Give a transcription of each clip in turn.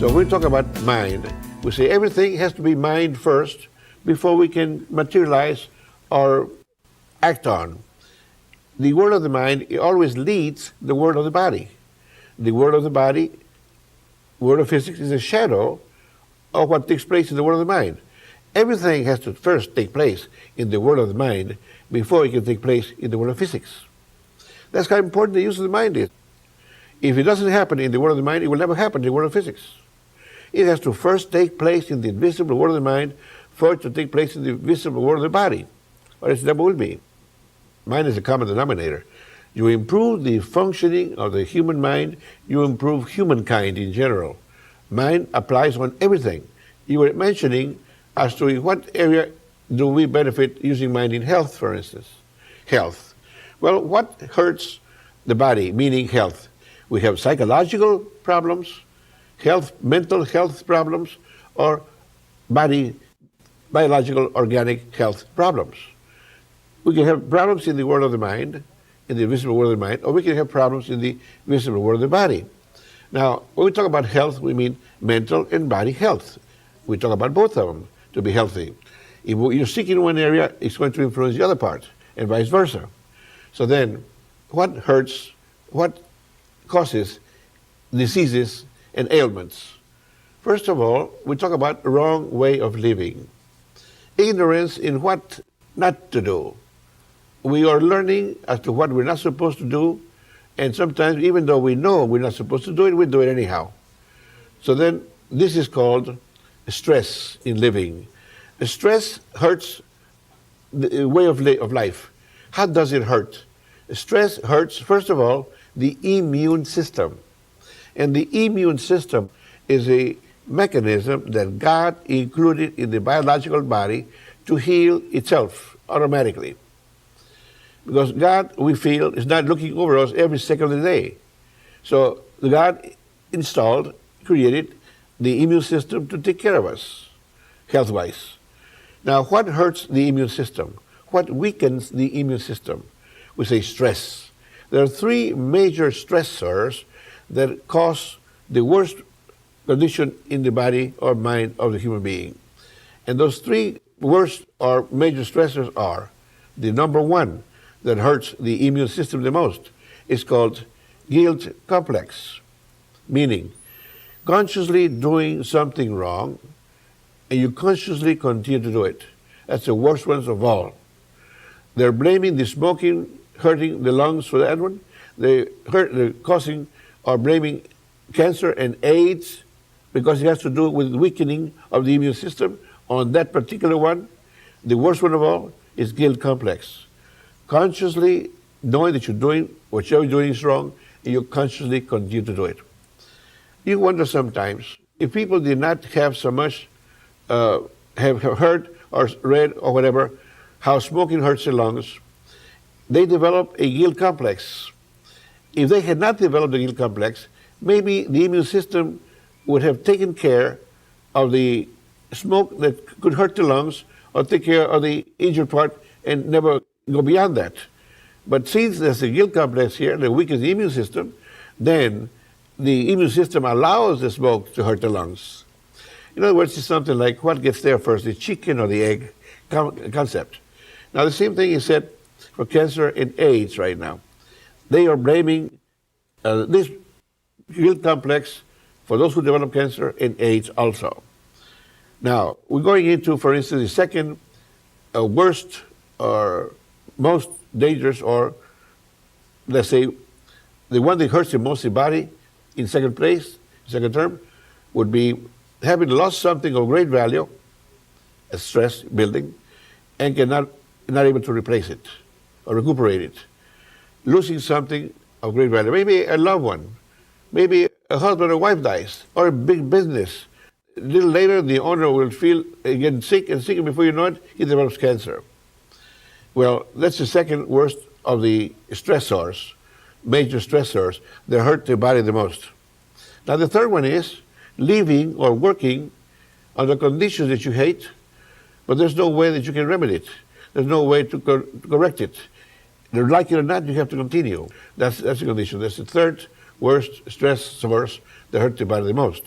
So when we talk about mind, we say everything has to be mind first before we can materialize or act on. The world of the mind always leads the world of the body. The world of the body, world of physics, is a shadow of what takes place in the world of the mind. Everything has to first take place in the world of the mind before it can take place in the world of physics. That's how important the use of the mind is. If it doesn't happen in the world of the mind, it will never happen in the world of physics. It has to first take place in the invisible world of the mind for it to take place in the visible world of the body, or it never will be. Mind is a common denominator. You improve the functioning of the human mind, you improve humankind in general. Mind applies on everything. You were mentioning as to in what area do we benefit using mind in health, for instance. Health. Well, what hurts the body, meaning health? We have psychological problems, mental health problems, or biological, organic health problems. We can have problems in the world of the mind, in the visible world of the mind, or we can have problems in the visible world of the body. Now, when we talk about health, we mean mental and body health. We talk about both of them to be healthy. If you're sick in one area, it's going to influence the other part, and vice versa. So then, what hurts, what causes diseases and ailments? First of all, we talk about the wrong way of living. Ignorance in what not to do. We are learning as to what we're not supposed to do, and sometimes even though we know we're not supposed to do it, we do it anyhow. So then this is called stress in living. Stress hurts the way of life. How does it hurt? Stress hurts, first of all, the immune system. And the immune system is a mechanism that God included in the biological body to heal itself automatically. Because God, we feel, is not looking over us every second of the day. So God created the immune system to take care of us, health-wise. Now, what hurts the immune system? What weakens the immune system? We say stress. There are three major stressors that cause the worst condition in the body or mind of the human being. And those three worst or major stressors are: the number one that hurts the immune system the most is called guilt complex, meaning consciously doing something wrong and you consciously continue to do it. That's the worst ones of all. They're blaming the smoking hurting the lungs for that one. They're causing or blaming cancer and AIDS because it has to do with weakening of the immune system on that particular one. The worst one of all is guilt complex. Consciously knowing that you're doing whatever you're doing is wrong, and you consciously continue to do it. You wonder sometimes if people did not have so much, have heard or read or whatever, how smoking hurts the lungs, they develop a guilt complex. If they had not developed a guilt complex, maybe the immune system would have taken care of the smoke that could hurt the lungs or take care of the injured part and never go beyond that. But since there's a guilt complex here that weakens the immune system, then the immune system allows the smoke to hurt the lungs. In other words, it's something like what gets there first, the chicken or the egg concept. Now, the same thing is said for cancer and AIDS right now. They are blaming this guilt complex for those who develop cancer and AIDS also. Now, we're going into, for instance, the second worst or most dangerous, or let's say the one that hurts the most the body in second place, second term, would be having lost something of great value, a stress building, and not able to replace it or recuperate it. Losing something of great value, maybe a loved one, maybe a husband or wife dies, or a big business. A little later, the owner will feel again sick, and before you know it, he develops cancer. Well, that's the second worst of the stressors, major stressors that hurt the body the most. Now, the third one is living or working under conditions that you hate, but there's no way that you can remedy it. There's no way to correct it. Like it or not, you have to continue. That's the condition. That's the third worst stress source that hurt the body the most.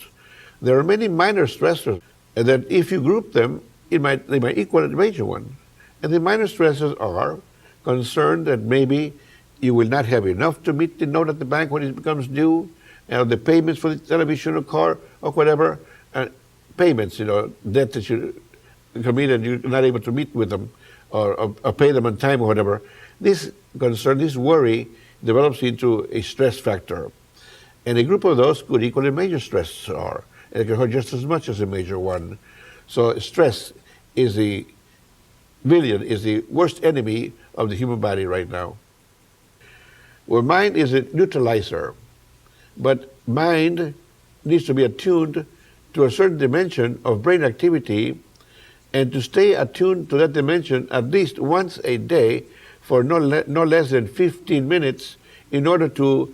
There are many minor stressors that if you group them, they might equal a major one. And the minor stressors are concerned that maybe you will not have enough to meet the note at the bank when it becomes due, the payments for the television or car or whatever, payments, debt that you committed, you're not able to meet with them or pay them on time or whatever. This concern, this worry develops into a stress factor. And a group of those could equal a major stressor, and it can hurt just as much as a major one. So stress is the worst enemy of the human body right now. Well, mind is a neutralizer, but mind needs to be attuned to a certain dimension of brain activity, and to stay attuned to that dimension at least once a day for no less than 15 minutes in order to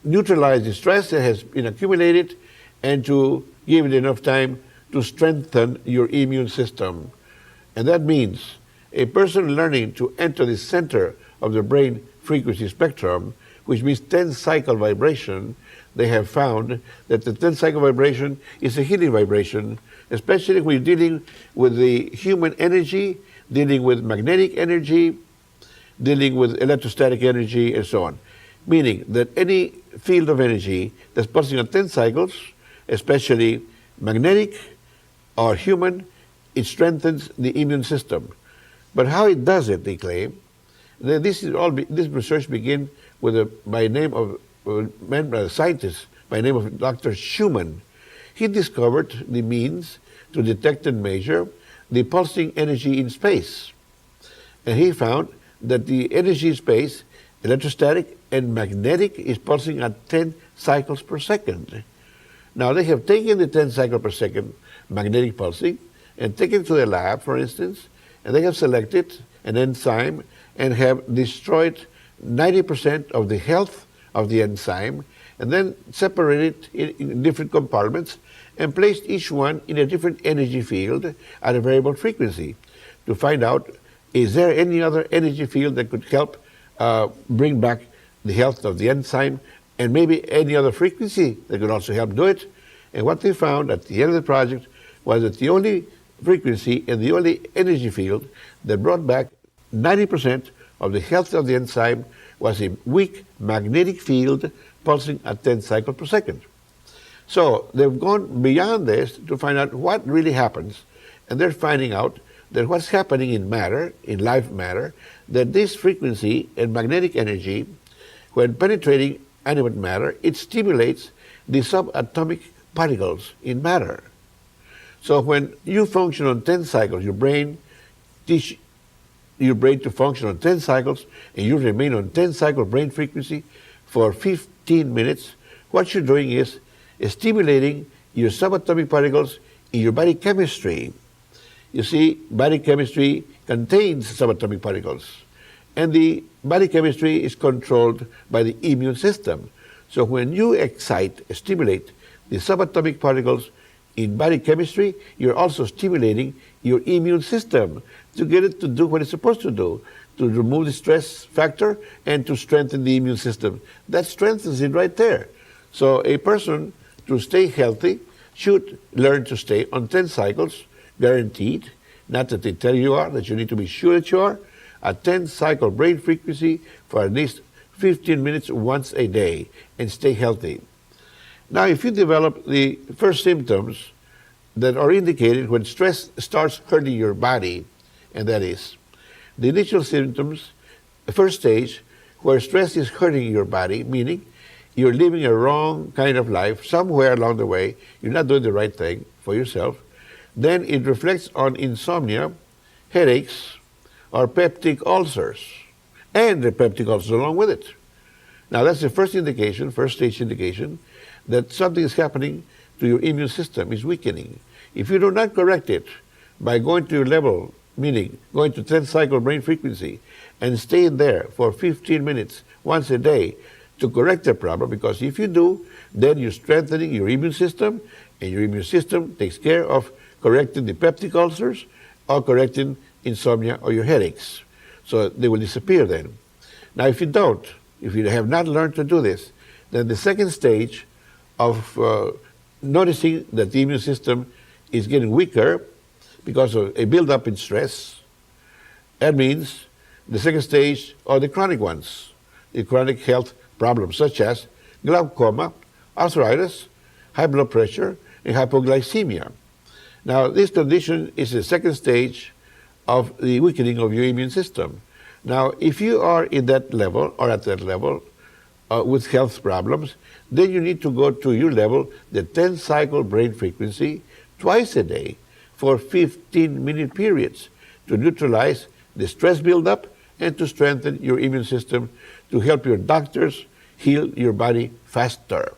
neutralize the stress that has been accumulated and to give it enough time to strengthen your immune system. And that means a person learning to enter the center of the brain frequency spectrum, which means 10-cycle vibration, they have found that the 10-cycle vibration is a healing vibration, especially when you're dealing with the human energy, dealing with magnetic energy, dealing with electrostatic energy, and so on. Meaning that any field of energy that's pulsing on 10 cycles, especially magnetic or human, it strengthens the immune system. But how it does it, they claim, this research began with a scientist by the name of Dr. Schumann. He discovered the means to detect and measure the pulsing energy in space. And he found that the energy in space, electrostatic and magnetic, is pulsing at 10 cycles per second. Now they have taken the 10 cycles per second magnetic pulsing and taken it to the lab, for instance, and they have selected an enzyme and have destroyed 90% of the health of the enzyme, and then separated it in different compartments and placed each one in a different energy field at a variable frequency to find out, is there any other energy field that could help bring back the health of the enzyme, and maybe any other frequency that could also help do it. And what they found at the end of the project was that the only frequency and the only energy field that brought back 90% of the health of the enzyme was a weak magnetic field pulsing at 10 cycles per second. So they've gone beyond this to find out what really happens, and they're finding out that what's happening in matter, in live matter, that this frequency and magnetic energy, when penetrating animate matter, it stimulates the subatomic particles in matter. So when you function on 10 cycles, your brain teaches your brain to function on 10 cycles, and you remain on 10 cycle brain frequency for 15 minutes, what you're doing is stimulating your subatomic particles in your body chemistry. You see, body chemistry contains subatomic particles, and the body chemistry is controlled by the immune system. So when you stimulate the subatomic particles in body chemistry, you're also stimulating your immune system to get it to do what it's supposed to do, to remove the stress factor and to strengthen the immune system. That strengthens it right there. So a person, to stay healthy, should learn to stay on 10 cycles, guaranteed, not that they tell you are, that you need to be sure that you are, a 10 cycle brain frequency for at least 15 minutes once a day, and stay healthy. Now, if you develop the first symptoms that are indicated when stress starts hurting your body, and that is the initial symptoms, the first stage, where stress is hurting your body, meaning you're living a wrong kind of life somewhere along the way, you're not doing the right thing for yourself, then it reflects on insomnia, headaches, or peptic ulcers, and the peptic ulcers along with it. Now that's the first indication, first stage indication, that something is happening to your immune system, is weakening. If you do not correct it by going to your level, meaning going to 10 cycle brain frequency, and stay there for 15 minutes once a day to correct the problem, because if you do, then you're strengthening your immune system, and your immune system takes care of correcting the peptic ulcers or correcting insomnia or your headaches. So they will disappear then. Now if you don't, if you have not learned to do this, then the second stage of noticing that the immune system is getting weaker because of a buildup in stress. That means the second stage are the chronic ones, the chronic health problems such as glaucoma, arthritis, high blood pressure, and hypoglycemia. Now, this condition is the second stage of the weakening of your immune system. Now, if you are in that level or at that level with health problems, then you need to go to your level, the 10-cycle brain frequency, twice a day for 15-minute periods to neutralize the stress buildup and to strengthen your immune system to help your doctors heal your body faster.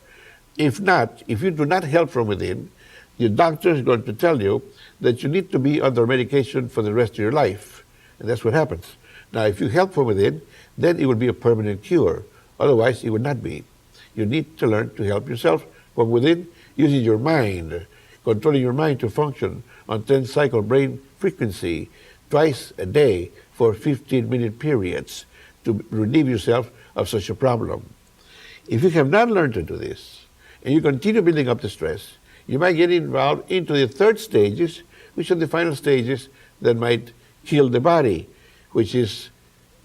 If not, if you do not help from within, your doctor is going to tell you that you need to be under medication for the rest of your life. And that's what happens. Now, if you help from within, then it will be a permanent cure. Otherwise, it would not be. You need to learn to help yourself from within using your mind, controlling your mind to function on 10-cycle brain frequency twice a day for 15-minute periods to relieve yourself of such a problem. If you have not learned to do this, and you continue building up the stress, you might get involved into the third stages, which are the final stages that might kill the body, which is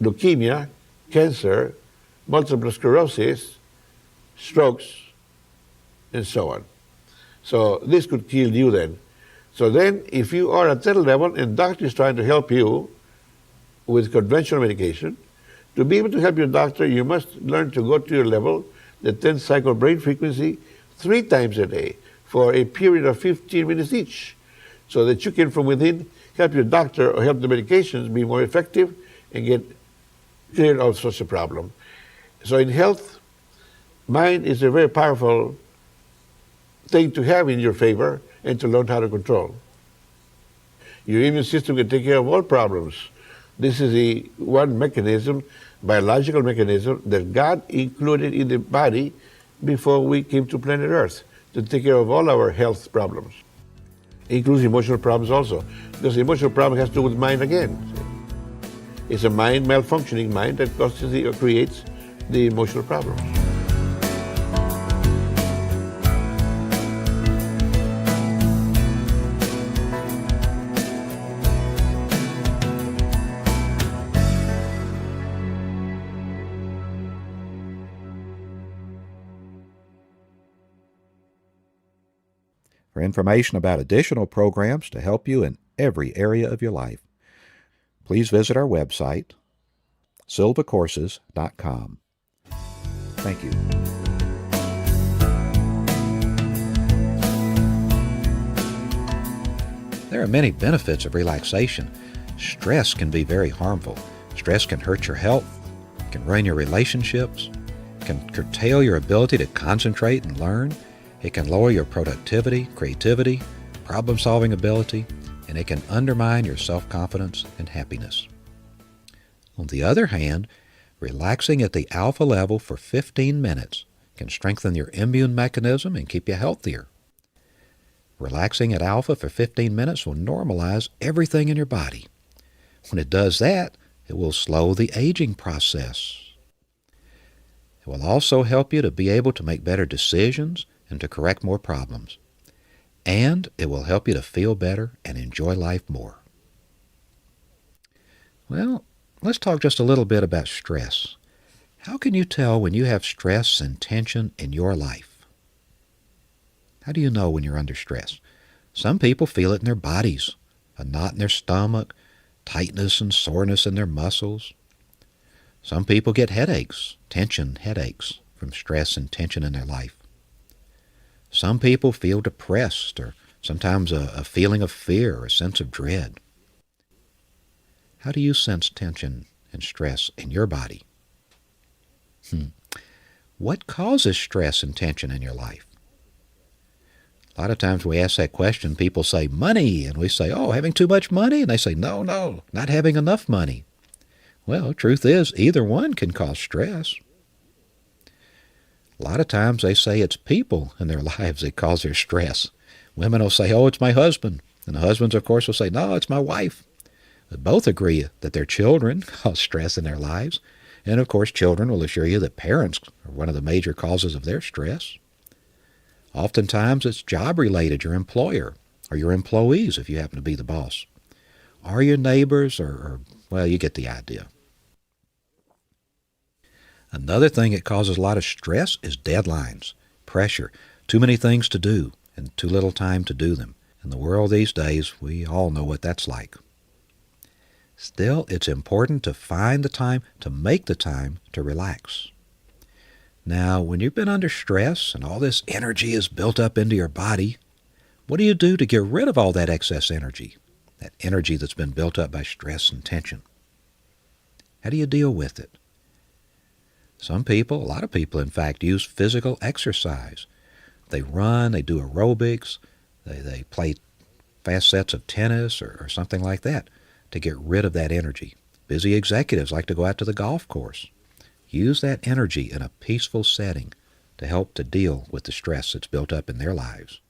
leukemia, cancer, multiple sclerosis, strokes, and so on. So this could kill you then. So then, if you are at that level and doctor is trying to help you with conventional medication, to be able to help your doctor, you must learn to go to your level, the 10-cycle brain frequency, 3 times a day for a period of 15 minutes each, so that you can, from within, help your doctor or help the medications be more effective and get cleared of such a problem. So in health, mind is a very powerful thing to have in your favor and to learn how to control. Your immune system can take care of all problems. This is the one mechanism, biological mechanism, that God included in the body before we came to planet Earth to take care of all our health problems. It includes emotional problems also, because the emotional problem has to do with mind again. It's a mind, malfunctioning mind, that causes or creates the emotional problems. For information about additional programs to help you in every area of your life, please visit our website, silvacourses.com. Thank you. There are many benefits of relaxation. Stress can be very harmful. Stress can hurt your health, can ruin your relationships, can curtail your ability to concentrate and learn. It can lower your productivity, creativity, problem-solving ability, and it can undermine your self-confidence and happiness. On the other hand, relaxing at the alpha level for 15 minutes can strengthen your immune mechanism and keep you healthier. Relaxing at alpha for 15 minutes will normalize everything in your body. When it does that, it will slow the aging process. It will also help you to be able to make better decisions and to correct more problems. And it will help you to feel better and enjoy life more. Well, let's talk just a little bit about stress. How can you tell when you have stress and tension in your life? How do you know when you're under stress? Some people feel it in their bodies, a knot in their stomach, tightness and soreness in their muscles. Some people get headaches, tension headaches from stress and tension in their life. Some people feel depressed or sometimes a feeling of fear or a sense of dread. How do you sense tension and stress in your body? What causes stress and tension in your life? A lot of times we ask that question, people say money, and we say, oh, having too much money? And they say, no, not having enough money. Well, the truth is, either one can cause stress. A lot of times they say it's people in their lives that cause their stress. Women will say, oh, it's my husband. And the husbands, of course, will say, no, it's my wife. But both agree that their children cause stress in their lives. And, of course, children will assure you that parents are one of the major causes of their stress. Oftentimes it's job-related, your employer, or your employees if you happen to be the boss, or your neighbors, or well, you get the idea. Another thing that causes a lot of stress is deadlines, pressure, too many things to do, and too little time to do them. In the world these days, we all know what that's like. Still, it's important to find the time, to make the time to relax. Now, when you've been under stress and all this energy is built up into your body, what do you do to get rid of all that excess energy, that energy that's been built up by stress and tension? How do you deal with it? Some people, a lot of people in fact, use physical exercise. They run, they do aerobics, they play fast sets of tennis or something like that to get rid of that energy. Busy executives like to go out to the golf course. Use that energy in a peaceful setting to help to deal with the stress that's built up in their lives.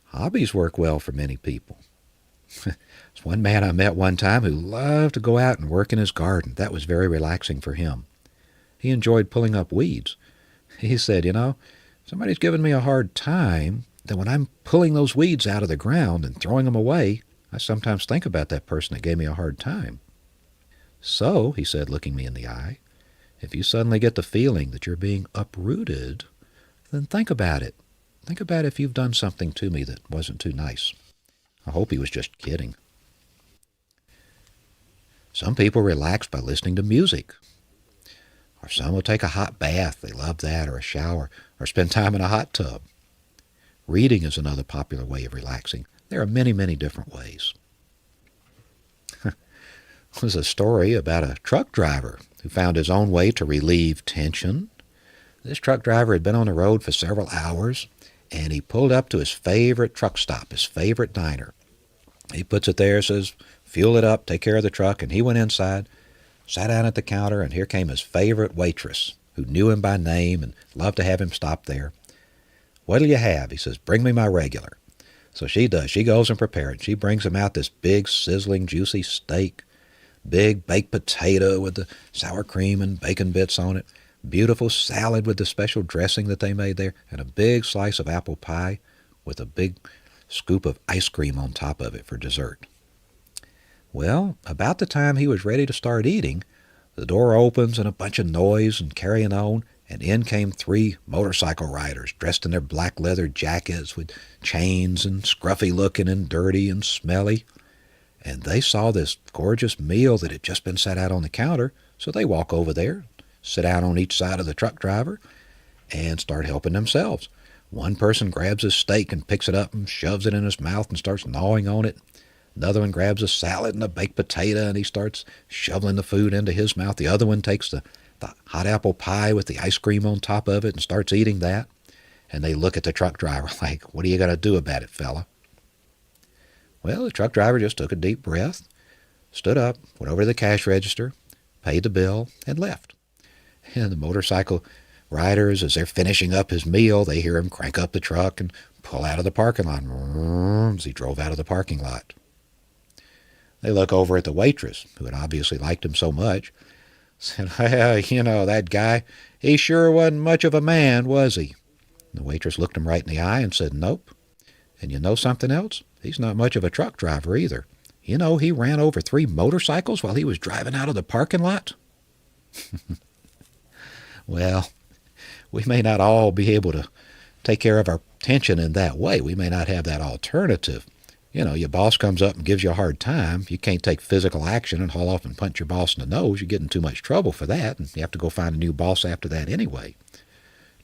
Hobbies work well for many people. There's one man I met one time who loved to go out and work in his garden. That was very relaxing for him. He enjoyed pulling up weeds. He said, somebody's giving me a hard time, then when I'm pulling those weeds out of the ground and throwing them away, I sometimes think about that person that gave me a hard time. So, he said, looking me in the eye, if you suddenly get the feeling that you're being uprooted, then think about it. Think about if you've done something to me that wasn't too nice. I hope he was just kidding. Some people relax by listening to music. Or some will take a hot bath. They love that, or a shower, or spend time in a hot tub. Reading is another popular way of relaxing. There are many, many different ways. There's a story about a truck driver who found his own way to relieve tension. This truck driver had been on the road for several hours, and he pulled up to his favorite truck stop, his favorite diner. He puts it there, says, fuel it up, take care of the truck, and he went inside, sat down at the counter, and here came his favorite waitress, who knew him by name and loved to have him stop there. What'll you have? He says, bring me my regular. So she does. She goes and prepares it. She brings him out this big, sizzling, juicy steak, big baked potato with the sour cream and bacon bits on it, beautiful salad with the special dressing that they made there, and a big slice of apple pie with a big scoop of ice cream on top of it for dessert. Well, about the time he was ready to start eating, the door opens and a bunch of noise and carrying on, and in came 3 motorcycle riders dressed in their black leather jackets with chains and scruffy looking and dirty and smelly. And they saw this gorgeous meal that had just been set out on the counter, so they walk over there, sit down on each side of the truck driver, and start helping themselves. One person grabs his steak and picks it up and shoves it in his mouth and starts gnawing on it. Another one grabs a salad and a baked potato and he starts shoveling the food into his mouth. The other one takes the hot apple pie with the ice cream on top of it and starts eating that. And they look at the truck driver like, what are you going to do about it, fella? Well, the truck driver just took a deep breath, stood up, went over to the cash register, paid the bill, and left. And the motorcycle riders, as they're finishing up his meal, they hear him crank up the truck and pull out of the parking lot as he drove out of the parking lot. They look over at the waitress, who had obviously liked him so much, said, well, that guy, he sure wasn't much of a man, was he? The waitress looked him right in the eye and said, nope. And you know something else? He's not much of a truck driver either. You know, he ran over 3 motorcycles while he was driving out of the parking lot. Well, we may not all be able to take care of our tension in that way. We may not have that alternative. You know, your boss comes up and gives you a hard time. You can't take physical action and haul off and punch your boss in the nose. You get in too much trouble for that, and you have to go find a new boss after that anyway.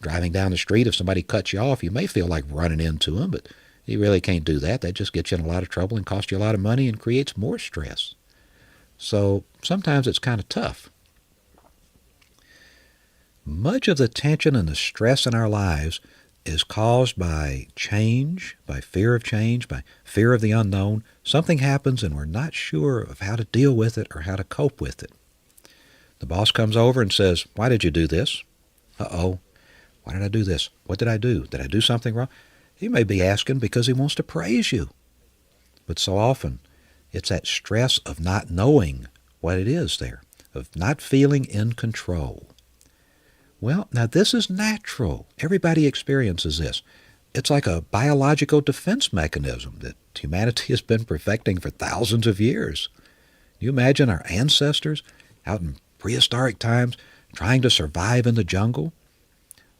Driving down the street, if somebody cuts you off, you may feel like running into them, but you really can't do that. That just gets you in a lot of trouble and costs you a lot of money and creates more stress. So sometimes it's kind of tough. Much of the tension and the stress in our lives is caused by change, by fear of change, by fear of the unknown. Something happens and we're not sure of how to deal with it or how to cope with it. The boss comes over and says, why did you do this? Uh-oh. Why did I do this? What did I do? Did I do something wrong? He may be asking because he wants to praise you. But so often, it's that stress of not knowing what it is there, of not feeling in control. Well, now this is natural. Everybody experiences this. It's like a biological defense mechanism that humanity has been perfecting for thousands of years. You imagine our ancestors out in prehistoric times trying to survive in the jungle?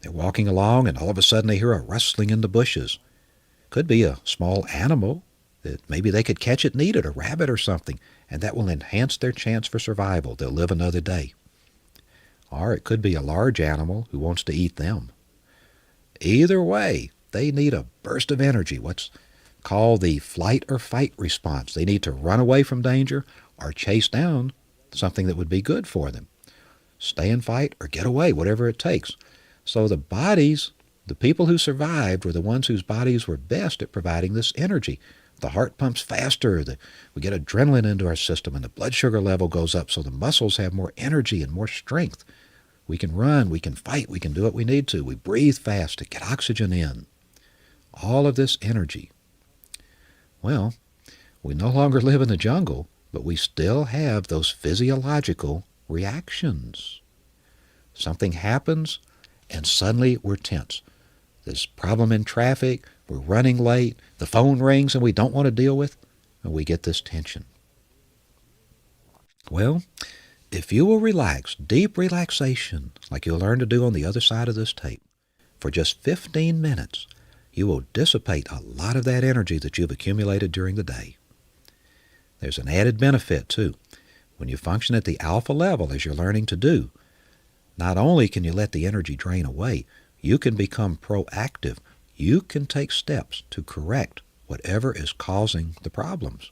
They're walking along and all of a sudden they hear a rustling in the bushes. Could be a small animal that maybe they could catch it and eat it, a rabbit or something, and that will enhance their chance for survival. They'll live another day. Or it could be a large animal who wants to eat them. Either way, they need a burst of energy, what's called the flight or fight response. They need to run away from danger or chase down something that would be good for them. Stay and fight or get away, whatever it takes. So the bodies, the people who survived were the ones whose bodies were best at providing this energy. The heart pumps faster, we get adrenaline into our system, and the blood sugar level goes up so the muscles have more energy and more strength. We can run, we can fight, we can do what we need to. We breathe fast to get oxygen in. All of this energy. Well, we no longer live in the jungle, but we still have those physiological reactions. Something happens, and suddenly we're tense. This problem in traffic, we're running late, the phone rings and we don't want to deal with, and we get this tension. Well, if you will relax, deep relaxation, like you'll learn to do on the other side of this tape, for just 15 minutes, you will dissipate a lot of that energy that you've accumulated during the day. There's an added benefit, too. When you function at the alpha level, as you're learning to do, not only can you let the energy drain away, you can become proactive. You can take steps to correct whatever is causing the problems.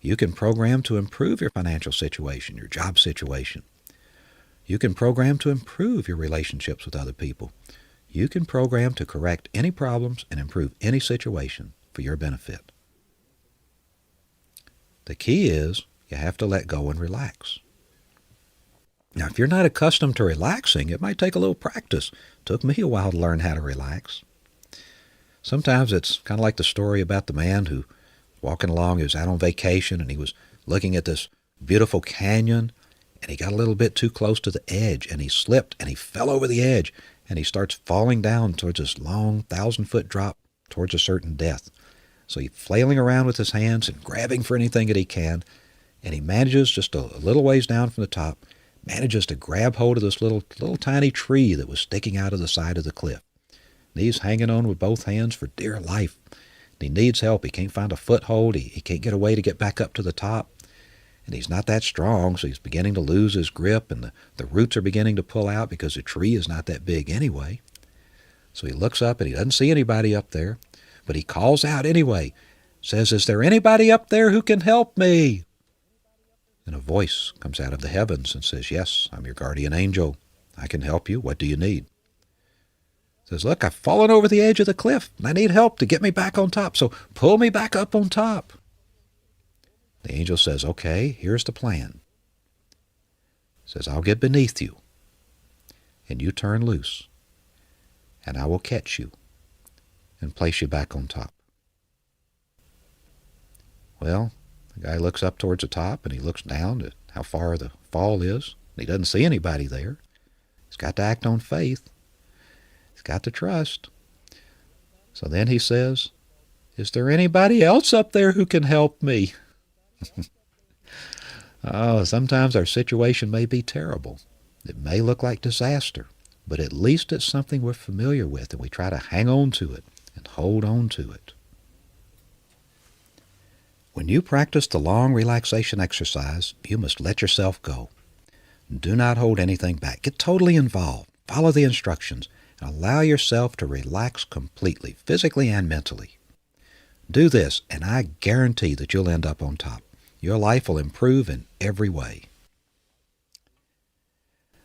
You can program to improve your financial situation, your job situation. You can program to improve your relationships with other people. You can program to correct any problems and improve any situation for your benefit. The key is you have to let go and relax. Now, if you're not accustomed to relaxing, it might take a little practice. It took me a while to learn how to relax. Sometimes it's kind of like the story about the man who walking along, he was out on vacation and he was looking at this beautiful canyon and he got a little bit too close to the edge and he slipped and he fell over the edge and he starts falling down towards this long 1,000-foot drop towards a certain death. So he's flailing around with his hands and grabbing for anything that he can, and he manages just a little ways down from the top, manages to grab hold of this little tiny tree that was sticking out of the side of the cliff. And he's hanging on with both hands for dear life. And he needs help. He can't find a foothold. He can't get a way to get back up to the top. And he's not that strong, so he's beginning to lose his grip, and the roots are beginning to pull out because the tree is not that big anyway. So he looks up and he doesn't see anybody up there, but he calls out anyway, says, "Is there anybody up there who can help me?" And a voice comes out of the heavens and says, "Yes, I'm your guardian angel. I can help you. What do you need?" Says, "Look, I've fallen over the edge of the cliff, and I need help to get me back on top, so pull me back up on top." The angel says, "Okay, here's the plan." Says, "I'll get beneath you, and you turn loose, and I will catch you and place you back on top." Well, the guy looks up towards the top, and he looks down at how far the fall is, and he doesn't see anybody there. He's got to act on faith. He's got to trust. So then he says, "Is there anybody else up there who can help me?" Oh, sometimes our situation may be terrible. It may look like disaster, but at least it's something we're familiar with, and we try to hang on to it and hold on to it. When you practice the long relaxation exercise, you must let yourself go. Do not hold anything back. Get totally involved. Follow the instructions and allow yourself to relax completely, physically and mentally. Do this, and I guarantee that you'll end up on top. Your life will improve in every way.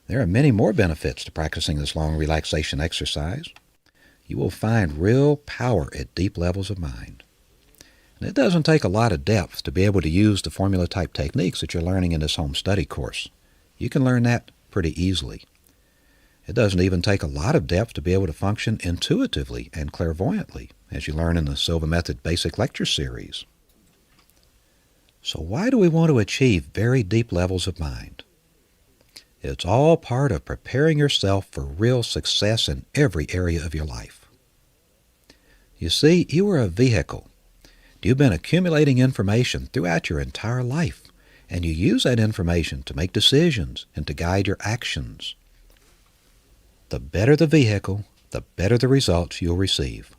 There are many more benefits to practicing this long relaxation exercise. You will find real power at deep levels of mind. And it doesn't take a lot of depth to be able to use the formula-type techniques that you're learning in this home study course. You can learn that pretty easily. It doesn't even take a lot of depth to be able to function intuitively and clairvoyantly, as you learn in the Silva Method Basic Lecture Series. So why do we want to achieve very deep levels of mind? It's all part of preparing yourself for real success in every area of your life. You see, you are a vehicle. You've been accumulating information throughout your entire life, and you use that information to make decisions and to guide your actions. The better the vehicle, the better the results you'll receive.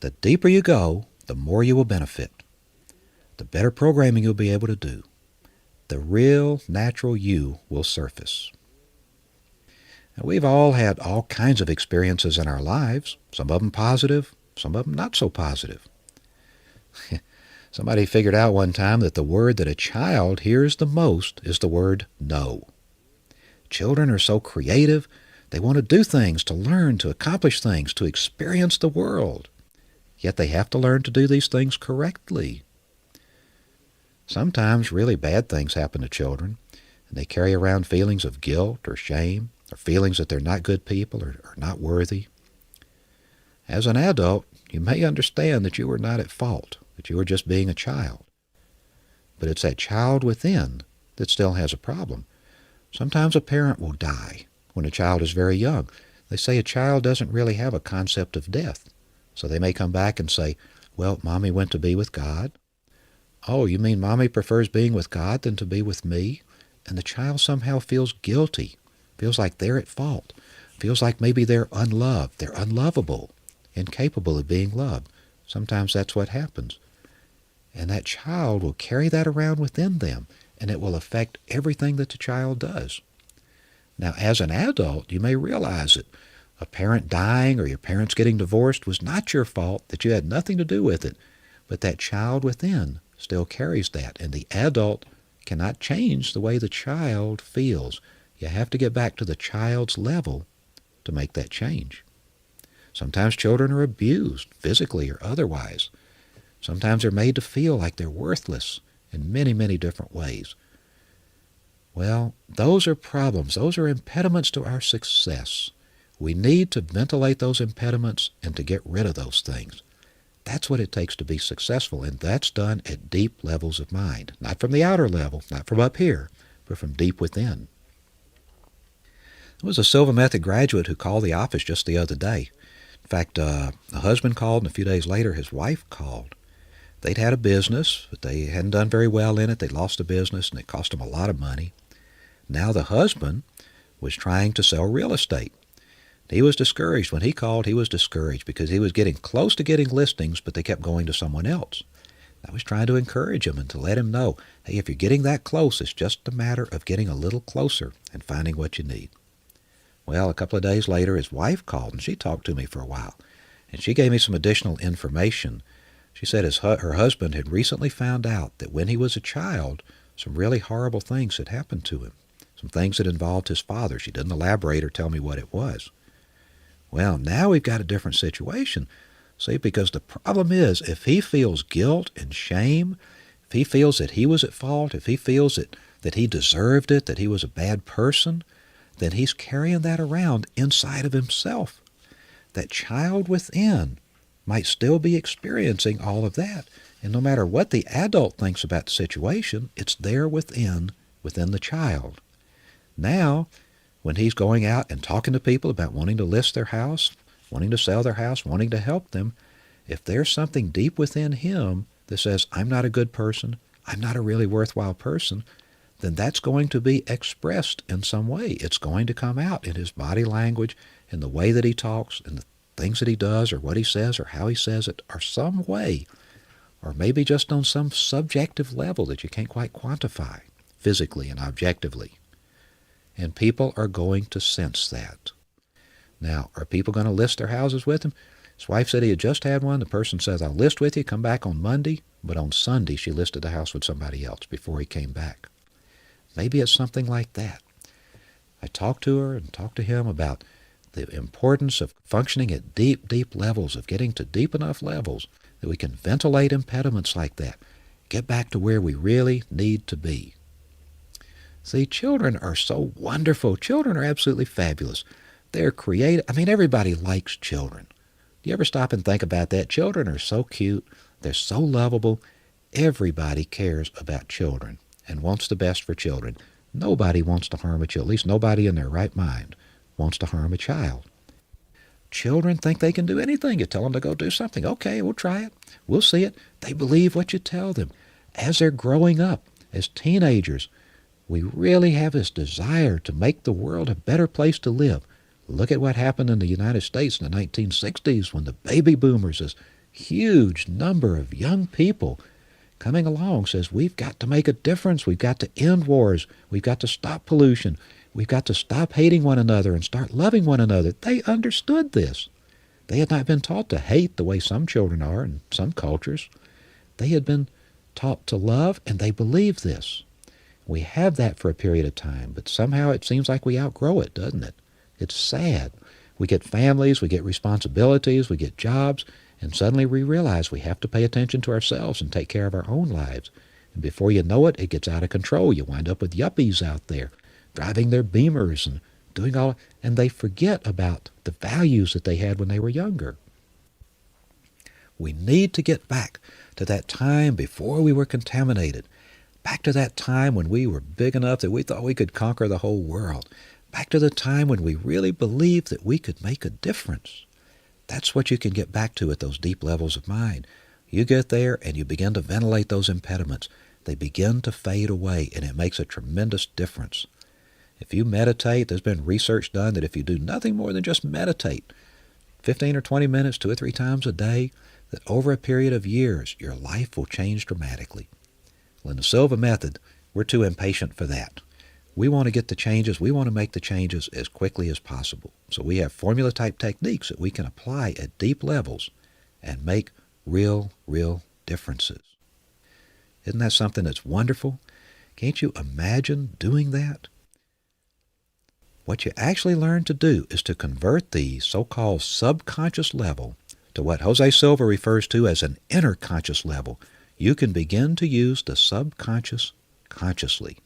The deeper you go, the more you will benefit. The better programming you'll be able to do. The real, natural you will surface. Now, we've all had all kinds of experiences in our lives, some of them positive, some of them not so positive. Somebody figured out one time that the word that a child hears the most is the word no. Children are so creative. They want to do things, to learn, to accomplish things, to experience the world. Yet they have to learn to do these things correctly. Sometimes really bad things happen to children, and they carry around feelings of guilt or shame, or feelings that they're not good people or not worthy. As an adult, you may understand that you were not at fault, that you were just being a child. But it's that child within that still has a problem. Sometimes a parent will die when a child is very young. They say a child doesn't really have a concept of death. So they may come back and say, well, Mommy went to be with God. Oh, you mean Mommy prefers being with God than to be with me? And the child somehow feels guilty, feels like they're at fault, feels like maybe they're unloved, they're unlovable, incapable of being loved. Sometimes that's what happens. And that child will carry that around within them, and it will affect everything that the child does. Now, as an adult, you may realize it. A parent dying or your parents getting divorced was not your fault, that you had nothing to do with it. But that child within still carries that, and the adult cannot change the way the child feels. You have to get back to the child's level to make that change. Sometimes children are abused, physically or otherwise. Sometimes they're made to feel like they're worthless in many, many different ways. Well, those are problems. Those are impediments to our success. We need to ventilate those impediments and to get rid of those things. That's what it takes to be successful, and that's done at deep levels of mind. Not from the outer level, not from up here, but from deep within. There was a Silva Method graduate who called the office just the other day. In fact, a husband called, and a few days later his wife called. They'd had a business, but they hadn't done very well in it. They'd lost the business, and it cost them a lot of money. Now the husband was trying to sell real estate. He was discouraged. When he called, he was discouraged because he was getting close to getting listings, but they kept going to someone else. I was trying to encourage him and to let him know, hey, if you're getting that close, it's just a matter of getting a little closer and finding what you need. Well, a couple of days later, his wife called, and she talked to me for a while, and she gave me some additional information. She said her husband had recently found out that when he was a child, some really horrible things had happened to him, some things that involved his father. She didn't elaborate or tell me what it was. Well, now we've got a different situation. See, because the problem is, if he feels guilt and shame, if he feels that he was at fault, if he feels that he deserved it, that he was a bad person, then he's carrying that around inside of himself. That child within might still be experiencing all of that. And no matter what the adult thinks about the situation, it's there within the child. Now, when he's going out and talking to people about wanting to list their house, wanting to sell their house, wanting to help them, if there's something deep within him that says, I'm not a good person, I'm not a really worthwhile person, then that's going to be expressed in some way. It's going to come out in his body language, in the way that he talks, in the things that he does, or what he says, or how he says it, or some way, or maybe just on some subjective level that you can't quite quantify physically and objectively. And people are going to sense that. Now, are people going to list their houses with him? His wife said he had just had one. The person says, I'll list with you, come back on Monday. But on Sunday, she listed the house with somebody else before he came back. Maybe it's something like that. I talked to her and talked to him about the importance of functioning at deep, deep levels, of getting to deep enough levels that we can ventilate impediments like that, get back to where we really need to be. See, children are so wonderful. Children are absolutely fabulous. They're creative. I mean, everybody likes children. Do you ever stop and think about that? Children are so cute. They're so lovable. Everybody cares about children and wants the best for children. Nobody wants to harm a child. At least nobody in their right mind wants to harm a child. Children think they can do anything. You tell them to go do something. Okay, we'll try it. We'll see it. They believe what you tell them. As they're growing up, as teenagers, we really have this desire to make the world a better place to live. Look at what happened in the United States in the 1960s when the baby boomers, this huge number of young people coming along, says we've got to make a difference. We've got to end wars. We've got to stop pollution. We've got to stop hating one another and start loving one another. They understood this. They had not been taught to hate the way some children are in some cultures. They had been taught to love, and they believed this. We have that for a period of time, but somehow it seems like we outgrow it, doesn't it? It's sad. We get families, we get responsibilities, we get jobs, and suddenly we realize we have to pay attention to ourselves and take care of our own lives. And before you know it, it gets out of control. You wind up with yuppies out there driving their Beamers and doing all, and they forget about the values that they had when they were younger. We need to get back to that time before we were contaminated, back to that time when we were big enough that we thought we could conquer the whole world, back to the time when we really believed that we could make a difference. That's what you can get back to at those deep levels of mind. You get there and you begin to ventilate those impediments. They begin to fade away, and it makes a tremendous difference. If you meditate, there's been research done that if you do nothing more than just meditate 15 or 20 minutes, 2 or 3 times a day, that over a period of years, your life will change dramatically. Well, in the Silva method, we're too impatient for that. We want to get the changes. We want to make the changes as quickly as possible. So we have formula-type techniques that we can apply at deep levels and make real differences. Isn't that something that's wonderful? Can't you imagine doing that? What you actually learn to do is to convert the so-called subconscious level to what Jose Silva refers to as an inner conscious level. You can begin to use the subconscious consciously.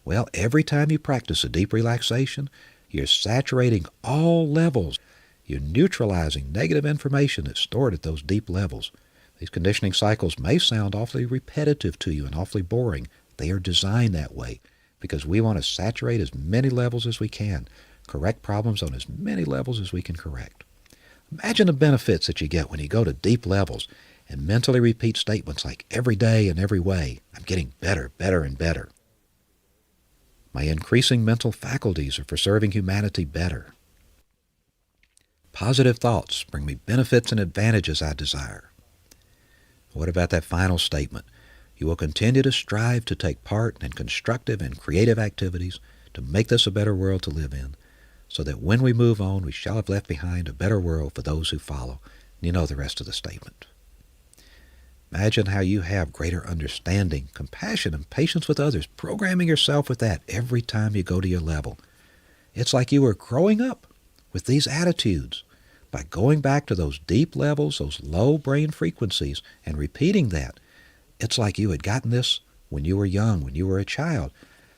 Well, every time you practice a deep relaxation, you're saturating all levels. You're neutralizing negative information that's stored at those deep levels. These conditioning cycles may sound awfully repetitive to you and awfully boring. They are designed that way because we want to saturate as many levels as we can, correct problems on as many levels as we can correct. Imagine the benefits that you get when you go to deep levels and mentally repeat statements like every day and every way, I'm getting better, and better. My increasing mental faculties are for serving humanity better. Positive thoughts bring me benefits and advantages I desire. What about that final statement? You will continue to strive to take part in constructive and creative activities to make this a better world to live in, so that when we move on, we shall have left behind a better world for those who follow. You know the rest of the statement. Imagine how you have greater understanding, compassion, and patience with others, programming yourself with that every time you go to your level. It's like you were growing up with these attitudes by going back to those deep levels, those low brain frequencies, and repeating that. It's like you had gotten this when you were young, when you were a child.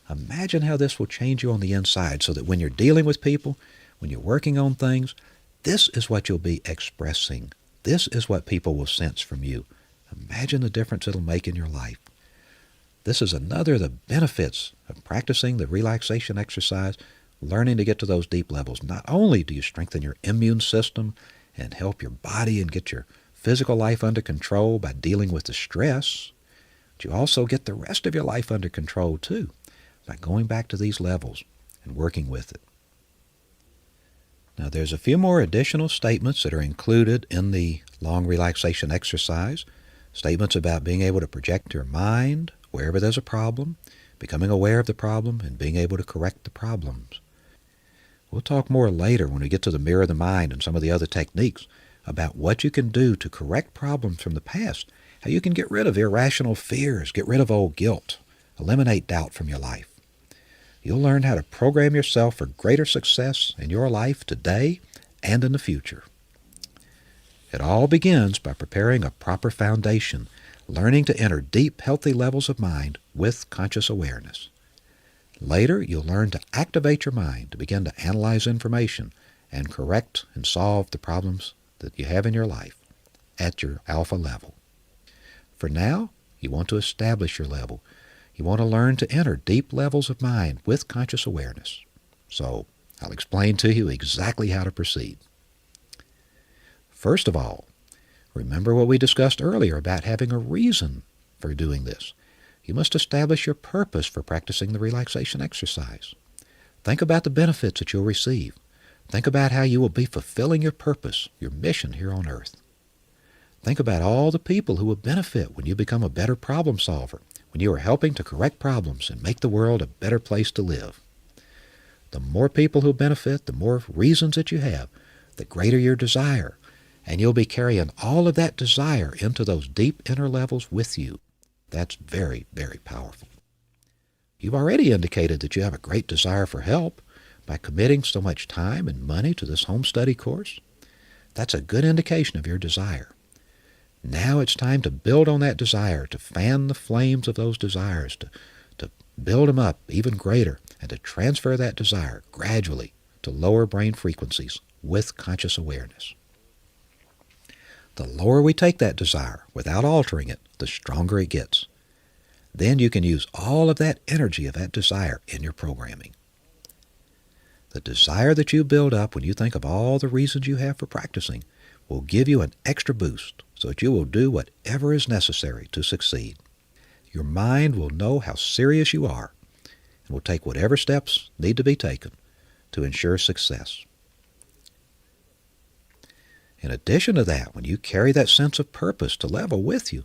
Imagine how this will change you on the inside so that when you're dealing with people, when you're working on things, this is what you'll be expressing. This is what people will sense from you. Imagine the difference it'll make in your life. This is another of the benefits of practicing the relaxation exercise, learning to get to those deep levels. Not only do you strengthen your immune system and help your body and get your physical life under control by dealing with the stress, but you also get the rest of your life under control too by going back to these levels and working with it. Now there's a few more additional statements that are included in the long relaxation exercise. Statements about being able to project your mind wherever there's a problem, becoming aware of the problem, and being able to correct the problems. We'll talk more later when we get to the mirror of the mind and some of the other techniques about what you can do to correct problems from the past, how you can get rid of irrational fears, get rid of old guilt, eliminate doubt from your life. You'll learn how to program yourself for greater success in your life today and in the future. It all begins by preparing a proper foundation, learning to enter deep, healthy levels of mind with conscious awareness. Later, you'll learn to activate your mind to begin to analyze information and correct and solve the problems that you have in your life at your alpha level. For now, you want to establish your level. You want to learn to enter deep levels of mind with conscious awareness. So I'll explain to you exactly how to proceed. First of all, remember what we discussed earlier about having a reason for doing this. You must establish your purpose for practicing the relaxation exercise. Think about the benefits that you'll receive. Think about how you will be fulfilling your purpose, your mission here on earth. Think about all the people who will benefit when you become a better problem solver, when you are helping to correct problems and make the world a better place to live. The more people who benefit, the more reasons that you have, the greater your desire, and you'll be carrying all of that desire into those deep inner levels with you. That's very, very powerful. You've already indicated that you have a great desire for help by committing so much time and money to this home study course. That's a good indication of your desire. Now it's time to build on that desire, to fan the flames of those desires, to build them up even greater, and to transfer that desire gradually to lower brain frequencies with conscious awareness. The lower we take that desire without altering it, the stronger it gets. Then you can use all of that energy of that desire in your programming. The desire that you build up when you think of all the reasons you have for practicing will give you an extra boost so that you will do whatever is necessary to succeed. Your mind will know how serious you are and will take whatever steps need to be taken to ensure success. In addition to that, when you carry that sense of purpose to level with you,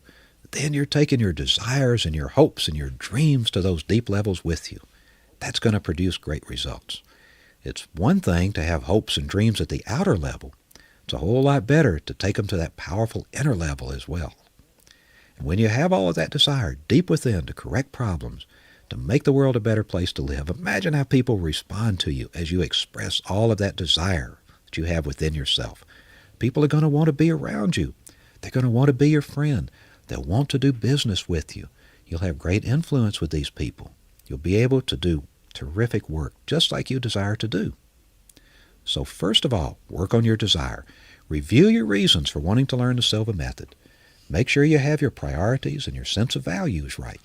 then you're taking your desires and your hopes and your dreams to those deep levels with you. That's going to produce great results. It's one thing to have hopes and dreams at the outer level. It's a whole lot better to take them to that powerful inner level as well. And when you have all of that desire deep within to correct problems, to make the world a better place to live, imagine how people respond to you as you express all of that desire that you have within yourself. People are going to want to be around you. They're going to want to be your friend. They'll want to do business with you. You'll have great influence with these people. You'll be able to do terrific work, just like you desire to do. So first of all, work on your desire. Review your reasons for wanting to learn the Silva method. Make sure you have your priorities and your sense of values right.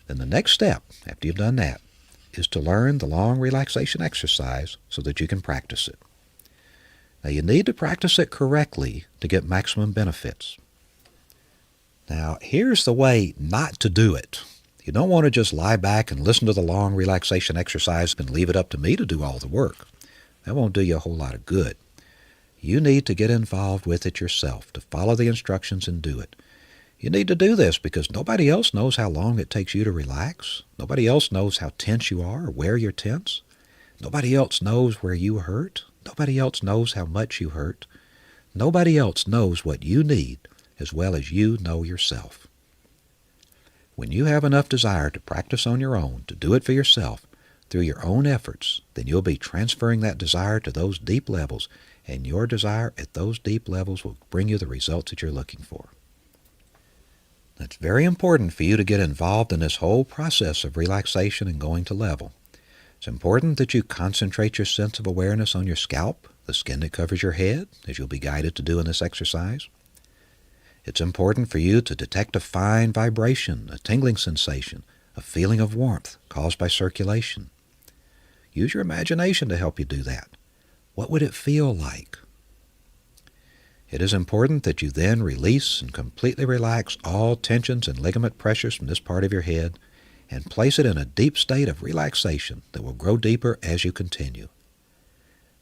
Then the next step, after you've done that, is to learn the long relaxation exercise so that you can practice it. Now, you need to practice it correctly to get maximum benefits. Now, here's the way not to do it. You don't want to just lie back and listen to the long relaxation exercise and leave it up to me to do all the work. That won't do you a whole lot of good. You need to get involved with it yourself, to follow the instructions and do it. You need to do this because nobody else knows how long it takes you to relax. Nobody else knows how tense you are or where you're tense. Nobody else knows where you hurt. Nobody else knows how much you hurt. Nobody else knows what you need as well as you know yourself. When you have enough desire to practice on your own, to do it for yourself, through your own efforts, then you'll be transferring that desire to those deep levels, and your desire at those deep levels will bring you the results that you're looking for. It's very important for you to get involved in this whole process of relaxation and going to level. It's important that you concentrate your sense of awareness on your scalp, the skin that covers your head, as you'll be guided to do in this exercise. It's important for you to detect a fine vibration, a tingling sensation, a feeling of warmth caused by circulation. Use your imagination to help you do that. What would it feel like? It is important that you then release and completely relax all tensions and ligament pressures from this part of your head and place it in a deep state of relaxation that will grow deeper as you continue.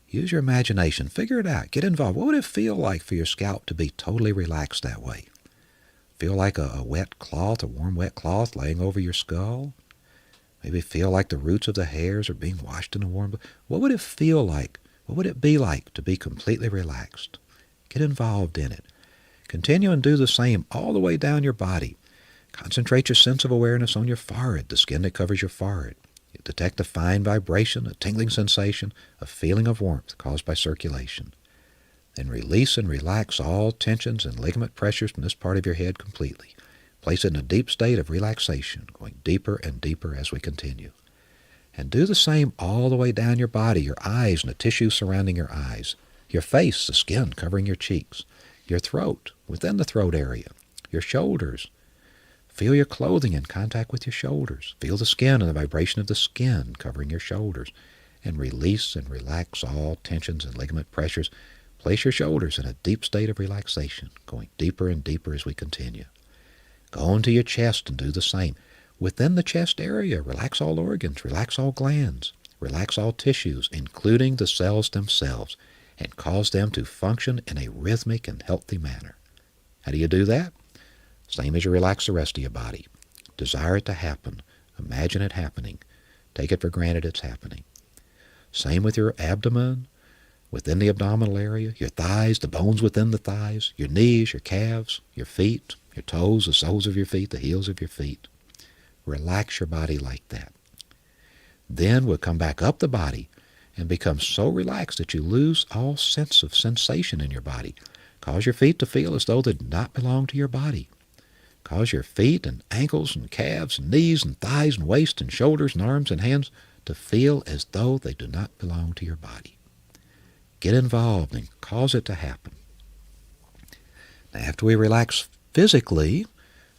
Use your imagination. Figure it out. Get involved. What would it feel like for your scalp to be totally relaxed that way? Feel like a wet cloth, a warm wet cloth laying over your skull? Maybe feel like the roots of the hairs are being washed in a warm... What would it feel like? What would it be like to be completely relaxed? Get involved in it. Continue and do the same all the way down your body. Concentrate your sense of awareness on your forehead, the skin that covers your forehead. You detect a fine vibration, a tingling sensation, a feeling of warmth caused by circulation. Then release and relax all tensions and ligament pressures from this part of your head completely. Place it in a deep state of relaxation, going deeper and deeper as we continue. And do the same all the way down your body, your eyes and the tissue surrounding your eyes, your face, the skin covering your cheeks, your throat, within the throat area, your shoulders. Feel your clothing in contact with your shoulders. Feel the skin and the vibration of the skin covering your shoulders. And release and relax all tensions and ligament pressures. Place your shoulders in a deep state of relaxation, going deeper and deeper as we continue. Go into your chest and do the same. Within the chest area, relax all organs, relax all glands, relax all tissues, including the cells themselves, and cause them to function in a rhythmic and healthy manner. How do you do that? Same as you relax the rest of your body. Desire it to happen. Imagine it happening. Take it for granted it's happening. Same with your abdomen, within the abdominal area, your thighs, the bones within the thighs, your knees, your calves, your feet, your toes, the soles of your feet, the heels of your feet. Relax your body like that. Then we'll come back up the body and become so relaxed that you lose all sense of sensation in your body. Cause your feet to feel as though they do not belong to your body. Cause your feet and ankles and calves and knees and thighs and waist and shoulders and arms and hands to feel as though they do not belong to your body. Get involved and cause it to happen. Now, after we relax physically,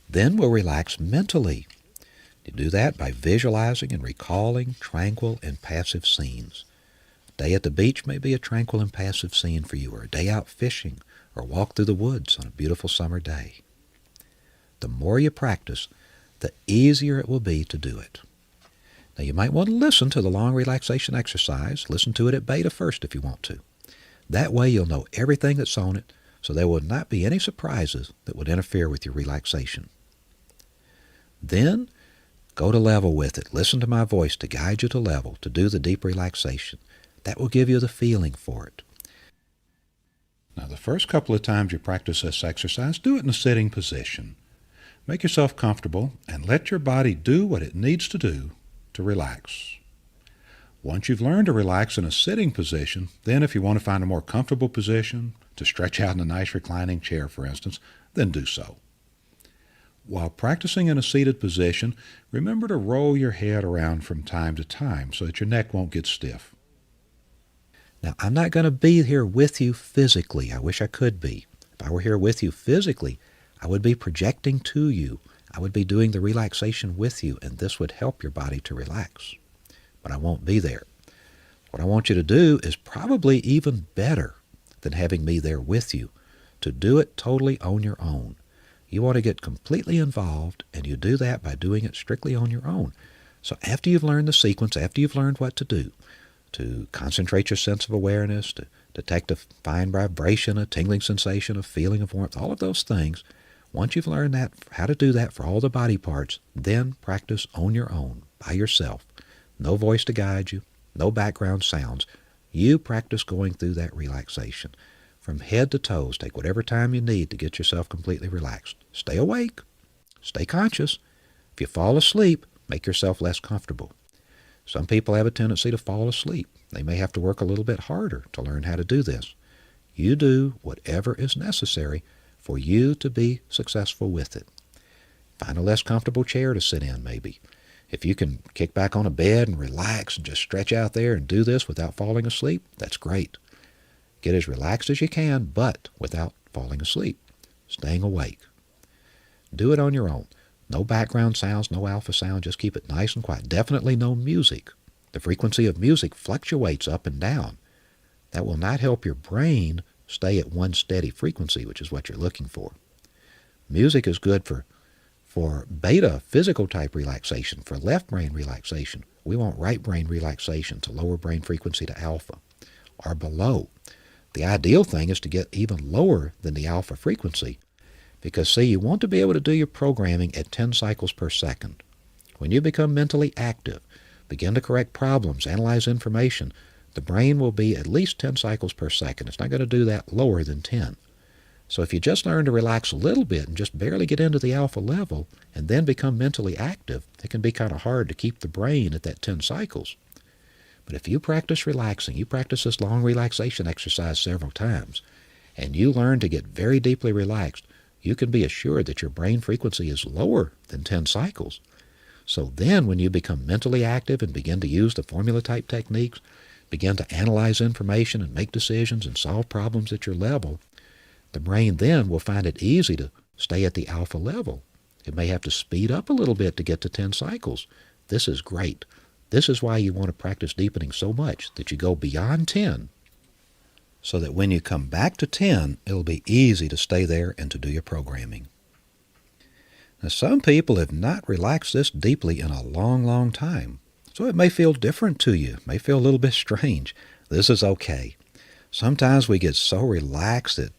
then we'll relax mentally. You do that by visualizing and recalling tranquil and passive scenes. A day at the beach may be a tranquil and passive scene for you, or a day out fishing, or a walk through the woods on a beautiful summer day. The more you practice, the easier it will be to do it. Now, you might want to listen to the long relaxation exercise. Listen to it at beta first if you want to. That way you'll know everything that's on it, so there will not be any surprises that would interfere with your relaxation. Then, go to level with it. Listen to my voice to guide you to level, to do the deep relaxation. That will give you the feeling for it. Now, the first couple of times you practice this exercise, do it in a sitting position. Make yourself comfortable and let your body do what it needs to do to relax. Once you've learned to relax in a sitting position, then if you want to find a more comfortable position, to stretch out in a nice reclining chair, for instance, then do so. While practicing in a seated position, remember to roll your head around from time to time so that your neck won't get stiff. Now, I'm not going to be here with you physically. I wish I could be. If I were here with you physically, I would be projecting to you. I would be doing the relaxation with you, and this would help your body to relax. But I won't be there. What I want you to do is probably even better than having me there with you, to do it totally on your own. You want to get completely involved, and you do that by doing it strictly on your own. So after you've learned the sequence, after you've learned what to do, to concentrate your sense of awareness, to detect a fine vibration, a tingling sensation, a feeling of warmth, all of those things, once you've learned that, how to do that for all the body parts, then practice on your own, by yourself. No voice to guide you, no background sounds. You practice going through that relaxation. From head to toes, take whatever time you need to get yourself completely relaxed. Stay awake. Stay conscious. If you fall asleep, make yourself less comfortable. Some people have a tendency to fall asleep. They may have to work a little bit harder to learn how to do this. You do whatever is necessary for you to be successful with it. Find a less comfortable chair to sit in, maybe. If you can kick back on a bed and relax and just stretch out there and do this without falling asleep, that's great. Get as relaxed as you can, but without falling asleep, staying awake. Do it on your own. No background sounds, no alpha sound, just keep it nice and quiet. Definitely no music. The frequency of music fluctuates up and down. That will not help your brain stay at one steady frequency, which is what you're looking for. Music is good for beta, physical type relaxation, for left brain relaxation. We want right brain relaxation to lower brain frequency to alpha or below. The ideal thing is to get even lower than the alpha frequency because, see, you want to be able to do your programming at 10 cycles per second. When you become mentally active, begin to correct problems, analyze information, the brain will be at least 10 cycles per second. It's not going to do that lower than 10. So if you just learn to relax a little bit and just barely get into the alpha level and then become mentally active, it can be kind of hard to keep the brain at that 10 cycles. But if you practice relaxing, you practice this long relaxation exercise several times, and you learn to get very deeply relaxed, you can be assured that your brain frequency is lower than 10 cycles. So then when you become mentally active and begin to use the formula-type techniques, begin to analyze information and make decisions and solve problems at your level, the brain then will find it easy to stay at the alpha level. It may have to speed up a little bit to get to 10 cycles. This is great. This is why you want to practice deepening so much, that you go beyond 10, so that when you come back to 10, it'll be easy to stay there and to do your programming. Now, some people have not relaxed this deeply in a long, long time, so it may feel different to you. It may feel a little bit strange. This is okay. Sometimes we get so relaxed that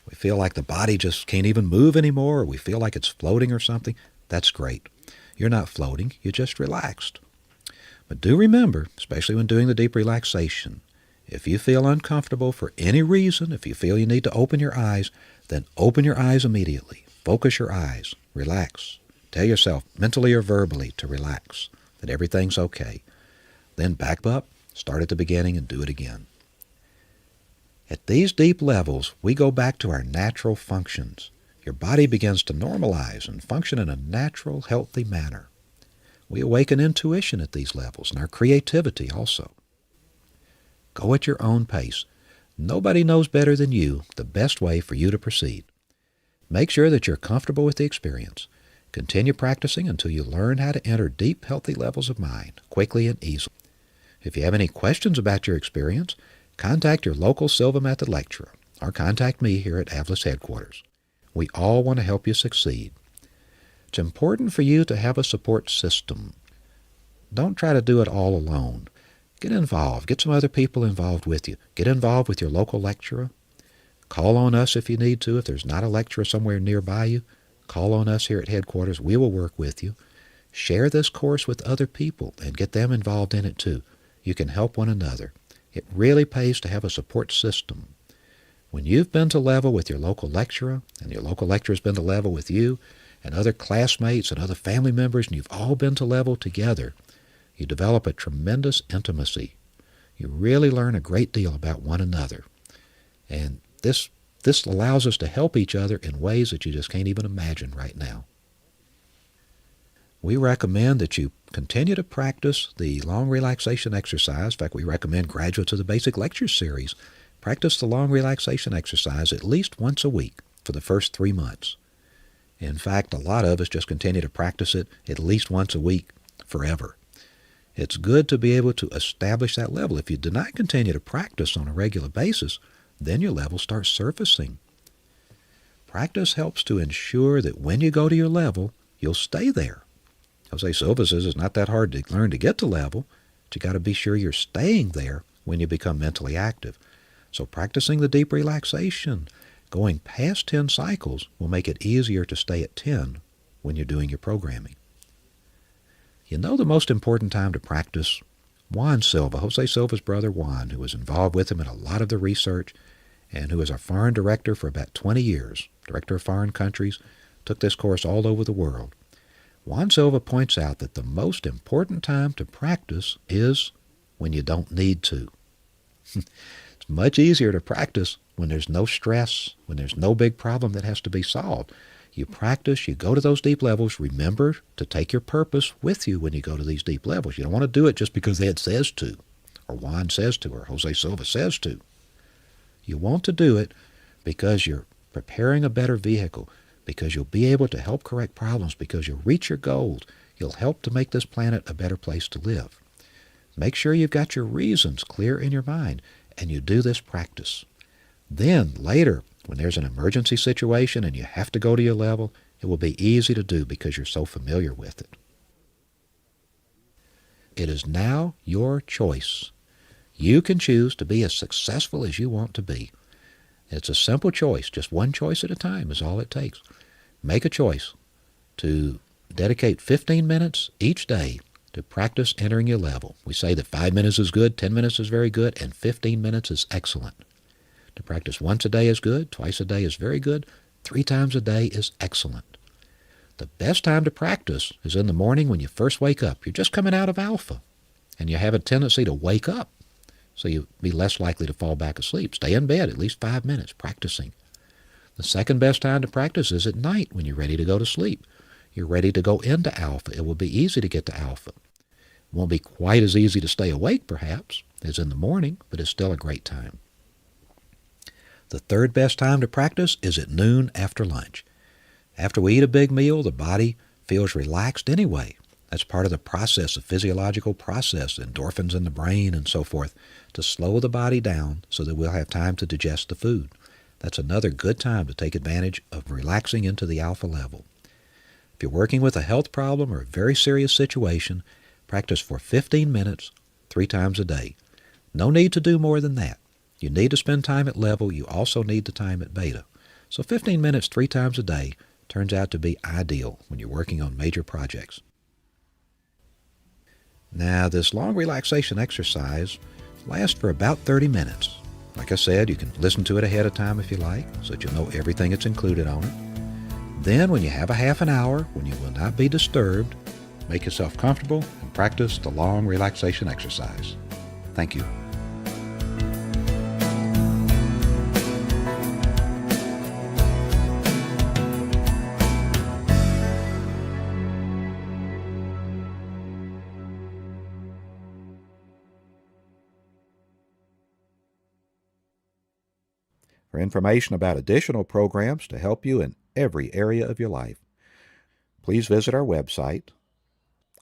we feel like the body just can't even move anymore, or we feel like it's floating or something. That's great. You're not floating. You're just relaxed. But do remember, especially when doing the deep relaxation, if you feel uncomfortable for any reason, if you feel you need to open your eyes, then open your eyes immediately. Focus your eyes. Relax. Tell yourself, mentally or verbally, to relax, that everything's okay. Then back up, start at the beginning, and do it again. At these deep levels, we go back to our natural functions. Your body begins to normalize and function in a natural, healthy manner. We awaken intuition at these levels, and our creativity also. Go at your own pace. Nobody knows better than you the best way for you to proceed. Make sure that you're comfortable with the experience. Continue practicing until you learn how to enter deep, healthy levels of mind quickly and easily. If you have any questions about your experience, contact your local Silva Method lecturer or contact me here at AVLIS headquarters. We all want to help you succeed. It's important for you to have a support system. Don't try to do it all alone. Get involved. Get some other people involved with you. Get involved with your local lecturer. Call on us if you need to. If there's not a lecturer somewhere nearby you, call on us here at headquarters. We will work with you. Share this course with other people and get them involved in it too. You can help one another. It really pays to have a support system. When you've been to level with your local lecturer, and your local lecturer's been to level with you, and other classmates and other family members, and you've all been to level together, you develop a tremendous intimacy. You really learn a great deal about one another. And this allows us to help each other in ways that you just can't even imagine right now. We recommend that you continue to practice the long relaxation exercise. In fact, we recommend graduates of the Basic Lecture Series practice the long relaxation exercise at least once a week for the first 3 months. In fact, a lot of us just continue to practice it at least once a week forever. It's good to be able to establish that level. If you do not continue to practice on a regular basis, then your level starts surfacing. Practice helps to ensure that when you go to your level, you'll stay there. Jose Silva says it's not that hard to learn to get to level, but you got to be sure you're staying there when you become mentally active. So practicing the deep relaxation, going past 10 cycles, will make it easier to stay at 10 when you're doing your programming. You know the most important time to practice? Juan Silva, Jose Silva's brother Juan, who was involved with him in a lot of the research and who was our foreign director for about 20 years, director of foreign countries, took this course all over the world. Juan Silva points out that the most important time to practice is when you don't need to. It's much easier to practice when there's no stress, when there's no big problem that has to be solved. You practice, you go to those deep levels. Remember to take your purpose with you when you go to these deep levels. You don't want to do it just because Ed says to, or Juan says to, or Jose Silva says to. You want to do it because you're preparing a better vehicle, because you'll be able to help correct problems, because you'll reach your goals. You'll help to make this planet a better place to live. Make sure you've got your reasons clear in your mind, and you do this practice. Then, later, when there's an emergency situation and you have to go to your level, it will be easy to do because you're so familiar with it. It is now your choice. You can choose to be as successful as you want to be. It's a simple choice. Just one choice at a time is all it takes. Make a choice to dedicate 15 minutes each day to practice entering your level. We say that 5 minutes is good, 10 minutes is very good, and 15 minutes is excellent. To practice once a day is good, twice a day is very good, 3 times a day is excellent. The best time to practice is in the morning when you first wake up. You're just coming out of alpha, and you have a tendency to wake up, so you'll be less likely to fall back asleep. Stay in bed at least 5 minutes practicing. The second best time to practice is at night when you're ready to go to sleep. You're ready to go into alpha. It will be easy to get to alpha. It won't be quite as easy to stay awake, perhaps, as in the morning, but it's still a great time. The third best time to practice is at noon after lunch. After we eat a big meal, the body feels relaxed anyway. That's part of the process, the physiological process, endorphins in the brain and so forth, to slow the body down so that we'll have time to digest the food. That's another good time to take advantage of relaxing into the alpha level. If you're working with a health problem or a very serious situation, practice for 15 minutes 3 times a day. No need to do more than that. You need to spend time at level. You also need the time at beta. So 15 minutes 3 times a day turns out to be ideal when you're working on major projects. Now, this long relaxation exercise lasts for about 30 minutes. Like I said, you can listen to it ahead of time if you like, so that you'll know everything that's included on it. Then, when you have a half an hour, when you will not be disturbed, make yourself comfortable and practice the long relaxation exercise. Thank you. For information about additional programs to help you in every area of your life, please visit our website,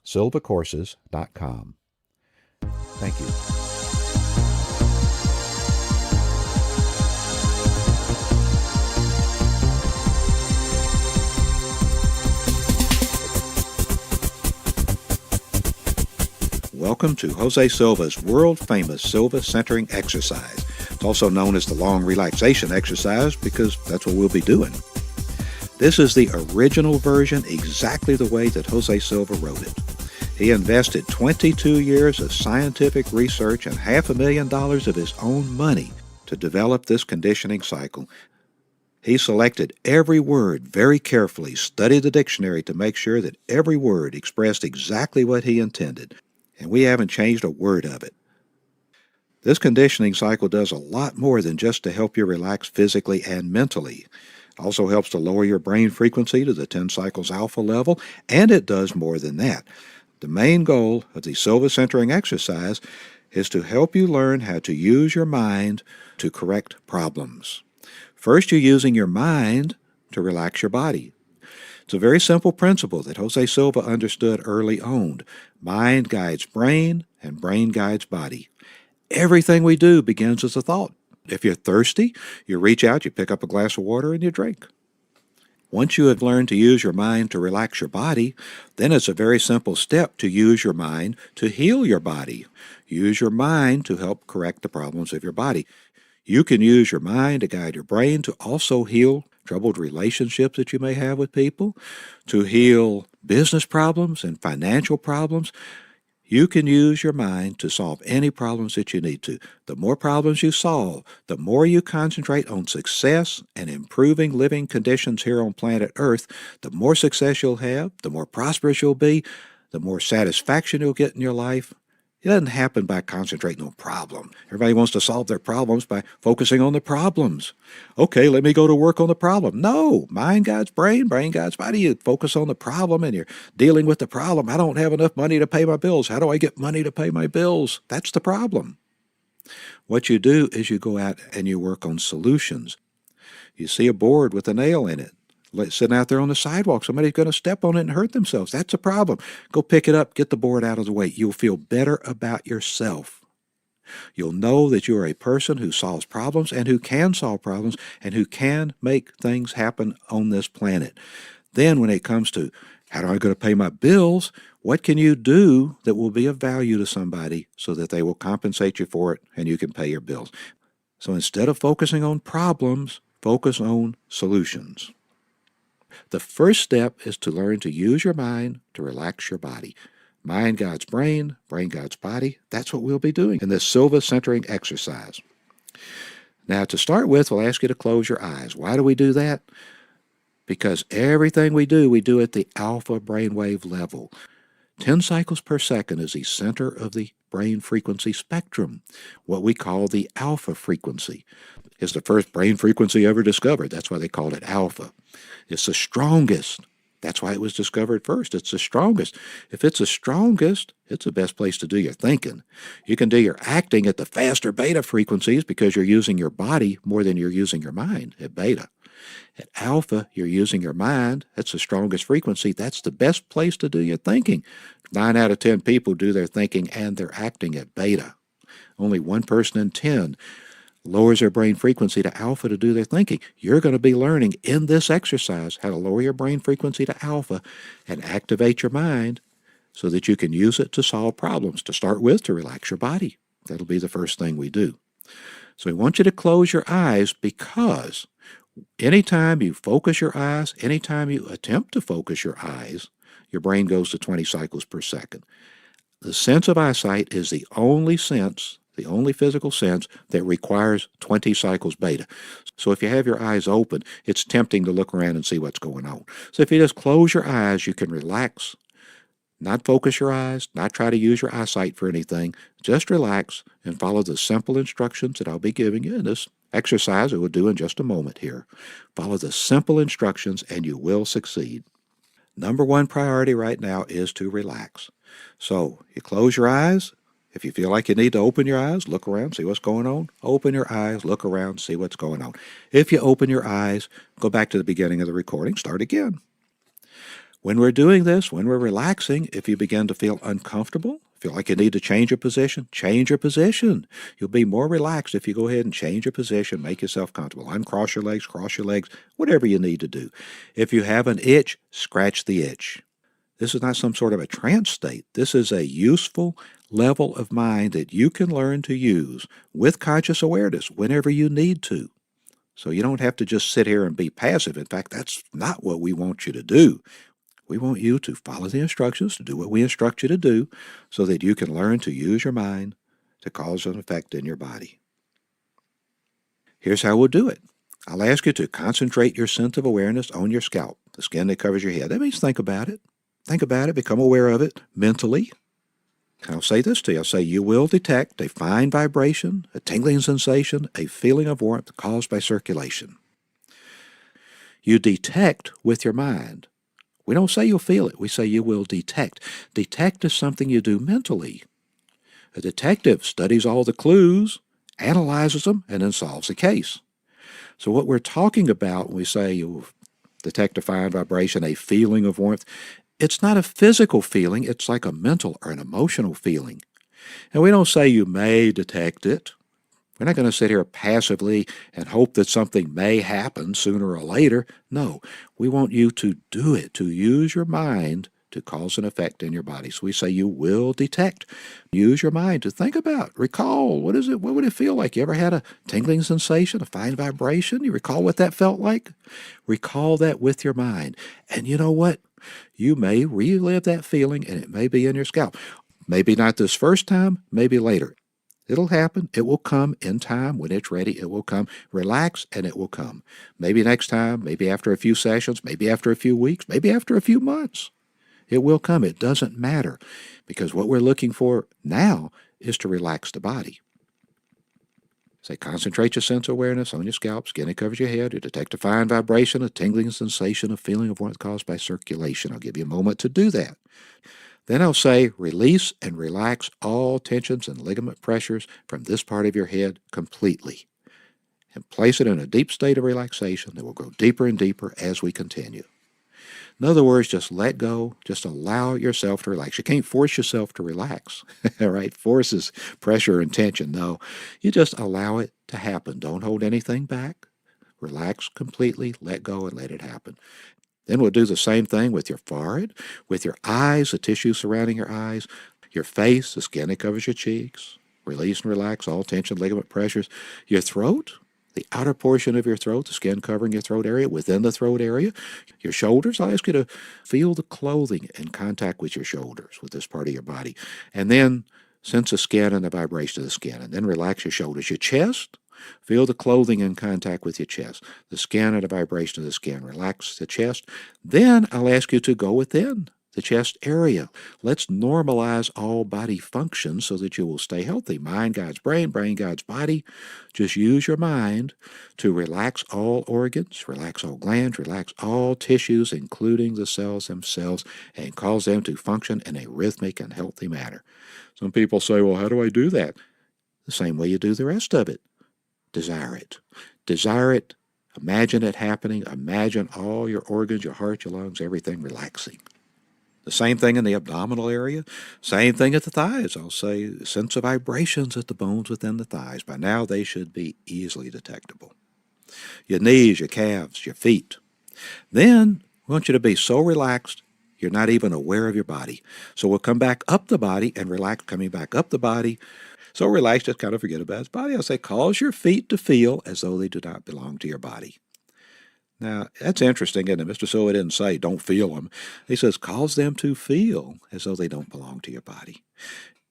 silvacourses.com. Thank you. Welcome to Jose Silva's world-famous Silva centering exercise. It's also known as the long relaxation exercise because that's what we'll be doing. This is the original version, exactly the way that Jose Silva wrote it. He invested 22 years of scientific research and $500,000 of his own money to develop this conditioning cycle. He selected every word very carefully, studied the dictionary to make sure that every word expressed exactly what he intended, and we haven't changed a word of it. This conditioning cycle does a lot more than just to help you relax physically and mentally. It also helps to lower your brain frequency to the 10 cycles alpha level, and it does more than that. The main goal of the Silva centering exercise is to help you learn how to use your mind to correct problems. First, you're using your mind to relax your body. It's a very simple principle that Jose Silva understood early on. Mind guides brain, and brain guides body. Everything we do begins as a thought. If you're thirsty, you reach out, you pick up a glass of water, and you drink. Once you have learned to use your mind to relax your body, then it's a very simple step to use your mind to heal your body. Use your mind to help correct the problems of your body. You can use your mind to guide your brain to also heal troubled relationships that you may have with people, to heal business problems and financial problems. You can use your mind to solve any problems that you need to. The more problems you solve, the more you concentrate on success and improving living conditions here on planet Earth, the more success you'll have, the more prosperous you'll be, the more satisfaction you'll get in your life. It doesn't happen by concentrating on problems. Everybody wants to solve their problems by focusing on the problems. Okay, let me go to work on the problem. No, mind guides brain, brain guides body. You focus on the problem and you're dealing with the problem. I don't have enough money to pay my bills. How do I get money to pay my bills? That's the problem. What you do is you go out and you work on solutions. You see a board with a nail in it. Sitting out there on the sidewalk, somebody's going to step on it and hurt themselves. That's a problem. Go pick it up, get the board out of the way. You'll feel better about yourself. You'll know that you're a person who solves problems and who can solve problems and who can make things happen on this planet. Then when it comes to how am I going to pay my bills, what can you do that will be of value to somebody so that they will compensate you for it and you can pay your bills? So instead of focusing on problems, focus on solutions. The first step is to learn to use your mind to relax your body. Mind guides brain, brain guides body. That's what we'll be doing in this Silva centering exercise. Now, to start with, we'll ask you to close your eyes. Why do we do that? Because everything we do at the alpha brainwave level. 10 cycles per second is the center of the brain frequency spectrum, what we call the alpha frequency. It's the first brain frequency ever discovered. That's why they called it alpha. It's the strongest. That's why it was discovered first. It's the strongest. If it's the strongest, it's the best place to do your thinking. You can do your acting at the faster beta frequencies because you're using your body more than you're using your mind at beta. At alpha, you're using your mind. That's the strongest frequency. That's the best place to do your thinking. 9 out of 10 people do their thinking and their acting at beta. Only 1 person in 10 lowers their brain frequency to alpha to do their thinking. You're going to be learning in this exercise how to lower your brain frequency to alpha and activate your mind so that you can use it to solve problems. To start with, to relax your body. That'll be the first thing we do. So we want you to close your eyes, because anytime you focus your eyes, anytime you attempt to focus your eyes, your brain goes to 20 cycles per second. The sense of eyesight is the only sense, the only physical sense that requires 20 cycles beta. So if you have your eyes open, it's tempting to look around and see what's going on. So if you just close your eyes, you can relax, not focus your eyes, not try to use your eyesight for anything. Just relax and follow the simple instructions that I'll be giving you in this exercise that we'll do in just a moment here. Follow the simple instructions and you will succeed. Number 1 priority right now is to relax. So you close your eyes. If you feel like you need to open your eyes, look around, see what's going on. Open your eyes, look around, see what's going on. If you open your eyes, go back to the beginning of the recording, start again. When we're doing this, when we're relaxing, if you begin to feel uncomfortable, feel like you need to change your position, change your position. You'll be more relaxed if you go ahead and change your position, make yourself comfortable. Uncross your legs, whatever you need to do. If you have an itch, scratch the itch. This is not some sort of a trance state. This is a useful level of mind that you can learn to use with conscious awareness whenever you need to. So you don't have to just sit here and be passive. In fact, that's not what we want you to do. We want you to follow the instructions, to do what we instruct you to do, so that you can learn to use your mind to cause an effect in your body. Here's how we'll do it. I'll ask you to concentrate your sense of awareness on your scalp, the skin that covers your head. That means think about it. Think about it, become aware of it mentally. I'll say this to you. I'll say you will detect a fine vibration, a tingling sensation, a feeling of warmth caused by circulation. You detect with your mind. We don't say you'll feel it. We say you will detect. Detect is something you do mentally. A detective studies all the clues, analyzes them, and then solves the case. So what we're talking about when we say you'll detect a fine vibration, a feeling of warmth, it's not a physical feeling. It's like a mental or an emotional feeling. And we don't say you may detect it. We're not going to sit here passively and hope that something may happen sooner or later. No, we want you to do it, to use your mind to cause an effect in your body. So we say you will detect. Use your mind to think about, recall, what is it? What would it feel like? You ever had a tingling sensation, a fine vibration? You recall what that felt like? Recall that with your mind. And you know what? You may relive that feeling, and it may be in your scalp. Maybe not this first time, maybe later. It'll happen. It will come in time. When it's ready, it will come. Relax, and it will come. Maybe next time, maybe after a few sessions, maybe after a few weeks, maybe after a few months. It will come. It doesn't matter, because what we're looking for now is to relax the body. Say, concentrate your sense of awareness on your scalp, skin that covers your head. You detect a fine vibration, a tingling sensation, a feeling of warmth caused by circulation. I'll give you a moment to do that. Then I'll say, release and relax all tensions and ligament pressures from this part of your head completely, and place it in a deep state of relaxation that will grow deeper and deeper as we continue. In other words, just let go, just allow yourself to relax. You can't force yourself to relax, right? Force is pressure and tension. No, you just allow it to happen. Don't hold anything back. Relax completely, let go, and let it happen. Then we'll do the same thing with your forehead, with your eyes, the tissue surrounding your eyes, your face, the skin that covers your cheeks. Release and relax all tension, ligament pressures. Your throat, the outer portion of your throat, the skin covering your throat area, within the throat area. Your shoulders, I'll ask you to feel the clothing in contact with your shoulders, with this part of your body. And then sense the skin and the vibration of the skin. And then relax your shoulders. Your chest, feel the clothing in contact with your chest, the skin and the vibration of the skin. Relax the chest. Then I'll ask you to go within the chest area. Let's normalize all body functions so that you will stay healthy. Mind guides brain, brain guides body. Just use your mind to relax all organs, relax all glands, relax all tissues, including the cells themselves, and cause them to function in a rhythmic and healthy manner. Some people say, well, how do I do that? The same way you do the rest of it. Desire it. Desire it Imagine it happening. Imagine all your organs, your heart, your lungs, everything relaxing. The same thing in the abdominal area. Same thing at the thighs. I'll say sense of vibrations at the bones within the thighs. By now, they should be easily detectable. Your knees, your calves, your feet. Then, we want you to be so relaxed, you're not even aware of your body. So we'll come back up the body and relax, coming back up the body. So relaxed, just kind of forget about his body. I'll say, cause your feet to feel as though they do not belong to your body. Now, that's interesting, isn't it? Mr. Silva didn't say, don't feel them. He says, cause them to feel as though they don't belong to your body.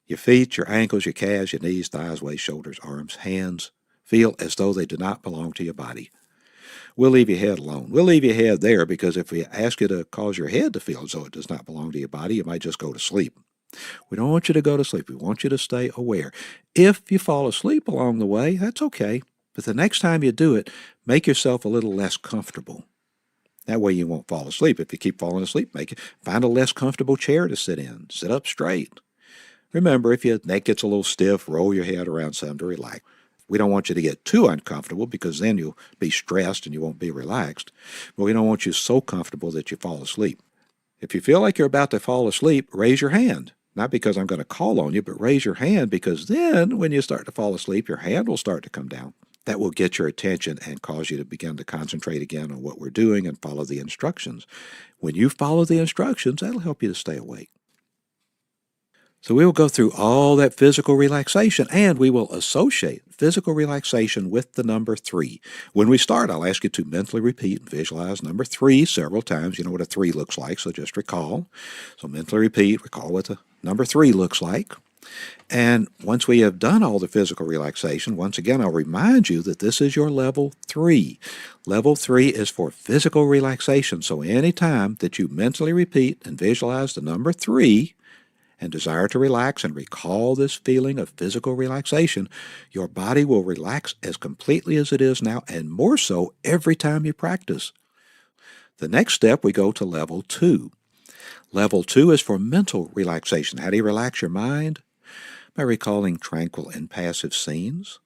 Your feet, your ankles, your calves, your knees, thighs, waist, shoulders, arms, hands, feel as though they do not belong to your body. We'll leave your head alone. We'll leave your head there because if we ask you to cause your head to feel as though it does not belong to your body, you might just go to sleep. We don't want you to go to sleep. We want you to stay aware. If you fall asleep along the way, that's okay. But the next time you do it, make yourself a little less comfortable. That way you won't fall asleep. If you keep falling asleep, find a less comfortable chair to sit in. Sit up straight. Remember, if your neck gets a little stiff, roll your head around some to relax. We don't want you to get too uncomfortable because then you'll be stressed and you won't be relaxed. But we don't want you so comfortable that you fall asleep. If you feel like you're about to fall asleep, raise your hand. Not because I'm going to call on you, but raise your hand because then when you start to fall asleep, your hand will start to come down. That will get your attention and cause you to begin to concentrate again on what we're doing and follow the instructions. When you follow the instructions, that'll help you to stay awake. So we will go through all that physical relaxation, and we will associate physical relaxation with the number 3. When we start, I'll ask you to mentally repeat and visualize number 3 several times. You know what a 3 looks like, so just recall. So mentally repeat, recall what the number 3 looks like. And once we have done all the physical relaxation, once again, I'll remind you that this is your level 3. Level 3 is for physical relaxation. So anytime that you mentally repeat and visualize the number 3 and desire to relax and recall this feeling of physical relaxation, your body will relax as completely as it is now and more so every time you practice. The next step, we go to level 2. Level 2 is for mental relaxation. How do you relax your mind? By recalling tranquil and passive scenes.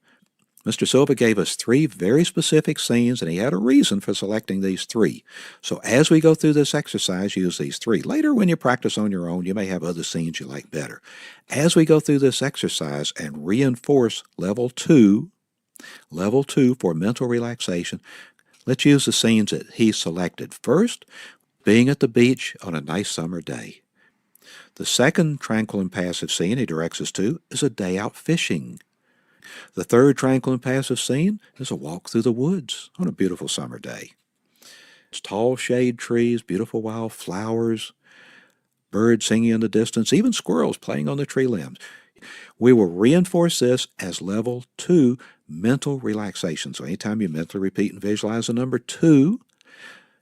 Mr. Silva gave us 3 very specific scenes, and he had a reason for selecting these 3. So as we go through this exercise, use these 3. Later, when you practice on your own, you may have other scenes you like better. As we go through this exercise and reinforce level 2 for mental relaxation, let's use the scenes that he selected. First, being at the beach on a nice summer day. The second tranquil and passive scene he directs us to is a day out fishing. The third tranquil and passive scene is a walk through the woods on a beautiful summer day. It's tall shade trees, beautiful wild flowers, birds singing in the distance, even squirrels playing on the tree limbs. We will reinforce this as level 2 mental relaxation. So anytime you mentally repeat and visualize the number 2,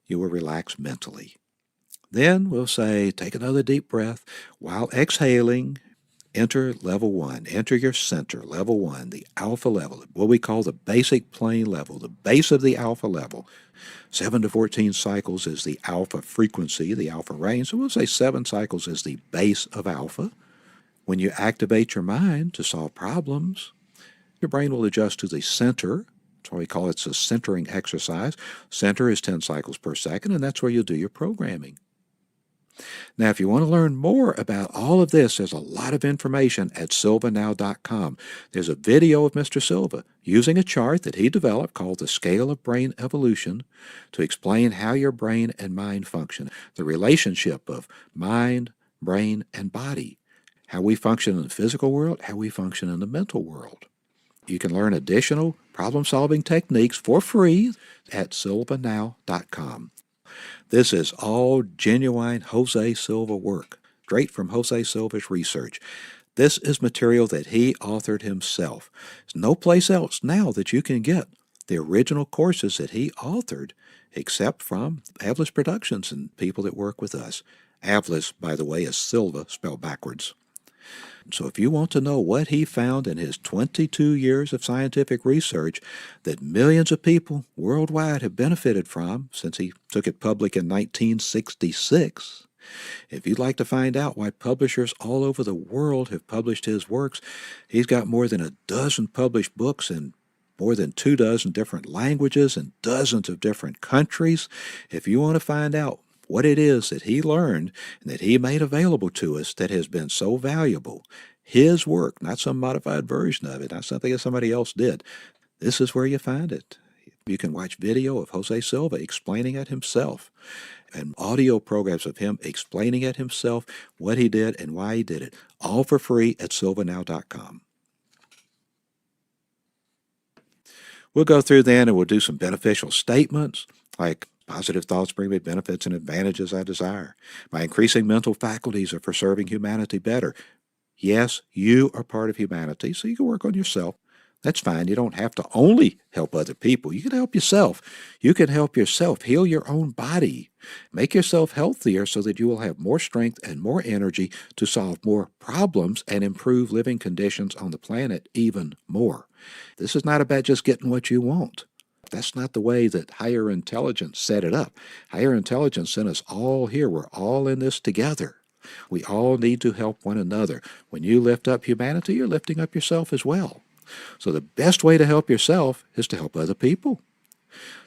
you will relax mentally. Then we'll say, take another deep breath. While exhaling, enter level 1. Enter your center, level 1, the alpha level, what we call the basic plane level, the base of the alpha level. 7 to 14 cycles is the alpha frequency, the alpha range. So we'll say 7 cycles is the base of alpha. When you activate your mind to solve problems, your brain will adjust to the center. That's why we call it a centering exercise. Center is 10 cycles per second, and that's where you'll do your programming. Now, if you want to learn more about all of this, there's a lot of information at silvanow.com. There's a video of Mr. Silva using a chart that he developed called the Scale of Brain Evolution to explain how your brain and mind function, the relationship of mind, brain, and body, how we function in the physical world, how we function in the mental world. You can learn additional problem-solving techniques for free at silvanow.com. This is all genuine Jose Silva work, straight from Jose Silva's research. This is material that he authored himself. There's no place else now that you can get the original courses that he authored except from Avlis Productions and people that work with us. Avlis, by the way, is Silva spelled backwards. So if you want to know what he found in his 22 years of scientific research that millions of people worldwide have benefited from since he took it public in 1966, if you'd like to find out why publishers all over the world have published his works, he's got more than a dozen published books and more than 24 different languages in dozens of different countries. If you want to find out what it is that he learned and that he made available to us that has been so valuable, his work, not some modified version of it, not something that somebody else did, this is where you find it. You can watch video of Jose Silva explaining it himself and audio programs of him explaining it himself, what he did and why he did it, all for free at silvanow.com. We'll go through then and we'll do some beneficial statements like positive thoughts bring me benefits and advantages I desire. My increasing mental faculties are for serving humanity better. Yes, you are part of humanity, so you can work on yourself. That's fine. You don't have to only help other people. You can help yourself. You can help yourself heal your own body. Make yourself healthier so that you will have more strength and more energy to solve more problems and improve living conditions on the planet even more. This is not about just getting what you want. That's not the way that higher intelligence set it up. Higher intelligence sent us all here. We're all in this together. We all need to help one another. When you lift up humanity, you're lifting up yourself as well. So the best way to help yourself is to help other people.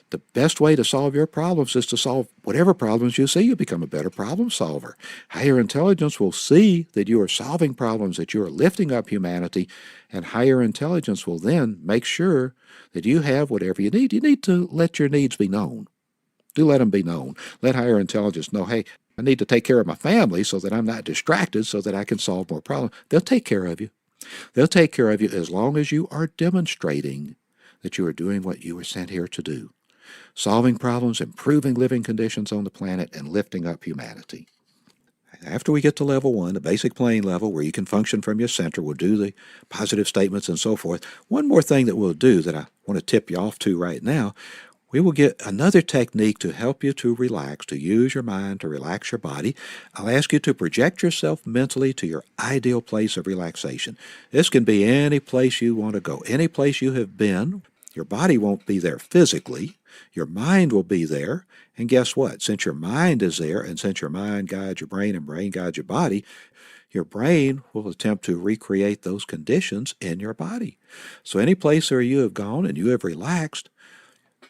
The best way to solve your problems is to solve whatever problems you see. You become a better problem solver. Higher intelligence will see that you are solving problems, that you are lifting up humanity, and higher intelligence will then make sure that you have whatever you need. You need to let your needs be known. Do let them be known. Let higher intelligence know, hey, I need to take care of my family so that I'm not distracted so that I can solve more problems. They'll take care of you. They'll take care of you as long as you are demonstrating that you are doing what you were sent here to do. Solving problems, improving living conditions on the planet, and lifting up humanity. After we get to level 1, the basic plane level where you can function from your center, we'll do the positive statements and so forth. One more thing that we'll do that I want to tip you off to right now, we will get another technique to help you to relax, to use your mind to relax your body. I'll ask you to project yourself mentally to your ideal place of relaxation. This can be any place you want to go, any place you have been. Your body won't be there physically. Your mind will be there. And guess what? Since your mind is there, and since your mind guides your brain and brain guides your body, your brain will attempt to recreate those conditions in your body. So any place where you have gone and you have relaxed,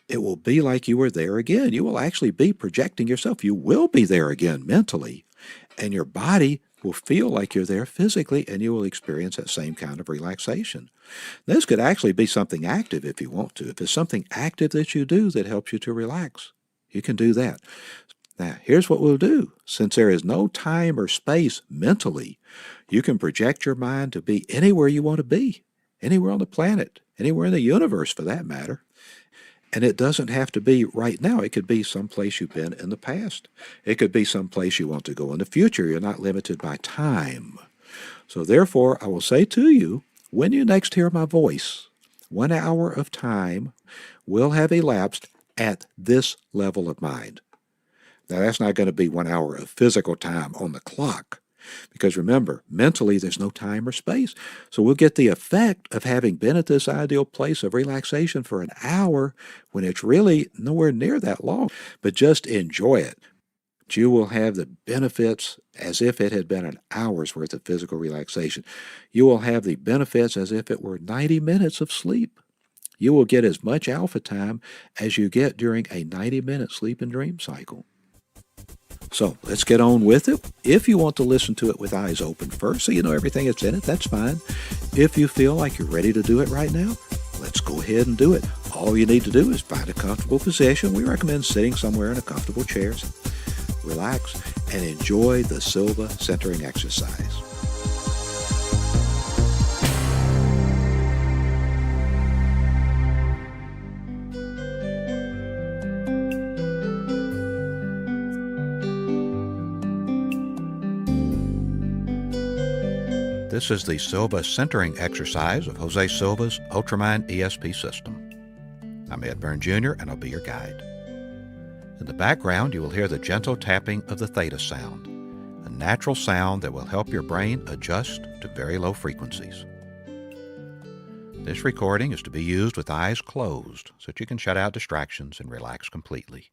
it will be like you were there again. You will actually be projecting yourself. You will be there again mentally, and your body will feel like you're there physically, and you will experience that same kind of relaxation. This could actually be something active if you want to. If it's something active that you do that helps you to relax, you can do that. Now, here's what we'll do. Since there is no time or space mentally, you can project your mind to be anywhere you want to be, anywhere on the planet, anywhere in the universe for that matter. And it doesn't have to be right now. It could be someplace you've been in the past. It could be someplace you want to go in the future. You're not limited by time. So therefore, I will say to you, when you next hear my voice, 1 hour of time will have elapsed at this level of mind. Now, that's not going to be 1 hour of physical time on the clock. Because remember, mentally there's no time or space. So we'll get the effect of having been at this ideal place of relaxation for an hour when it's really nowhere near that long. But just enjoy it. You will have the benefits as if it had been an hour's worth of physical relaxation. You will have the benefits as if it were 90 minutes of sleep. You will get as much alpha time as you get during a 90-minute sleep and dream cycle. So let's get on with it. If you want to listen to it with eyes open first so you know everything that's in it, that's fine. If you feel like you're ready to do it right now, let's go ahead and do it. All you need to do is find a comfortable position. We recommend sitting somewhere in a comfortable chair. Relax and enjoy the Silva centering exercise. This is the Silva centering exercise of Jose Silva's Ultramind ESP system. I'm Ed Byrne Jr., and I'll be your guide. In the background, you will hear the gentle tapping of the theta sound, a natural sound that will help your brain adjust to very low frequencies. This recording is to be used with eyes closed so that you can shut out distractions and relax completely.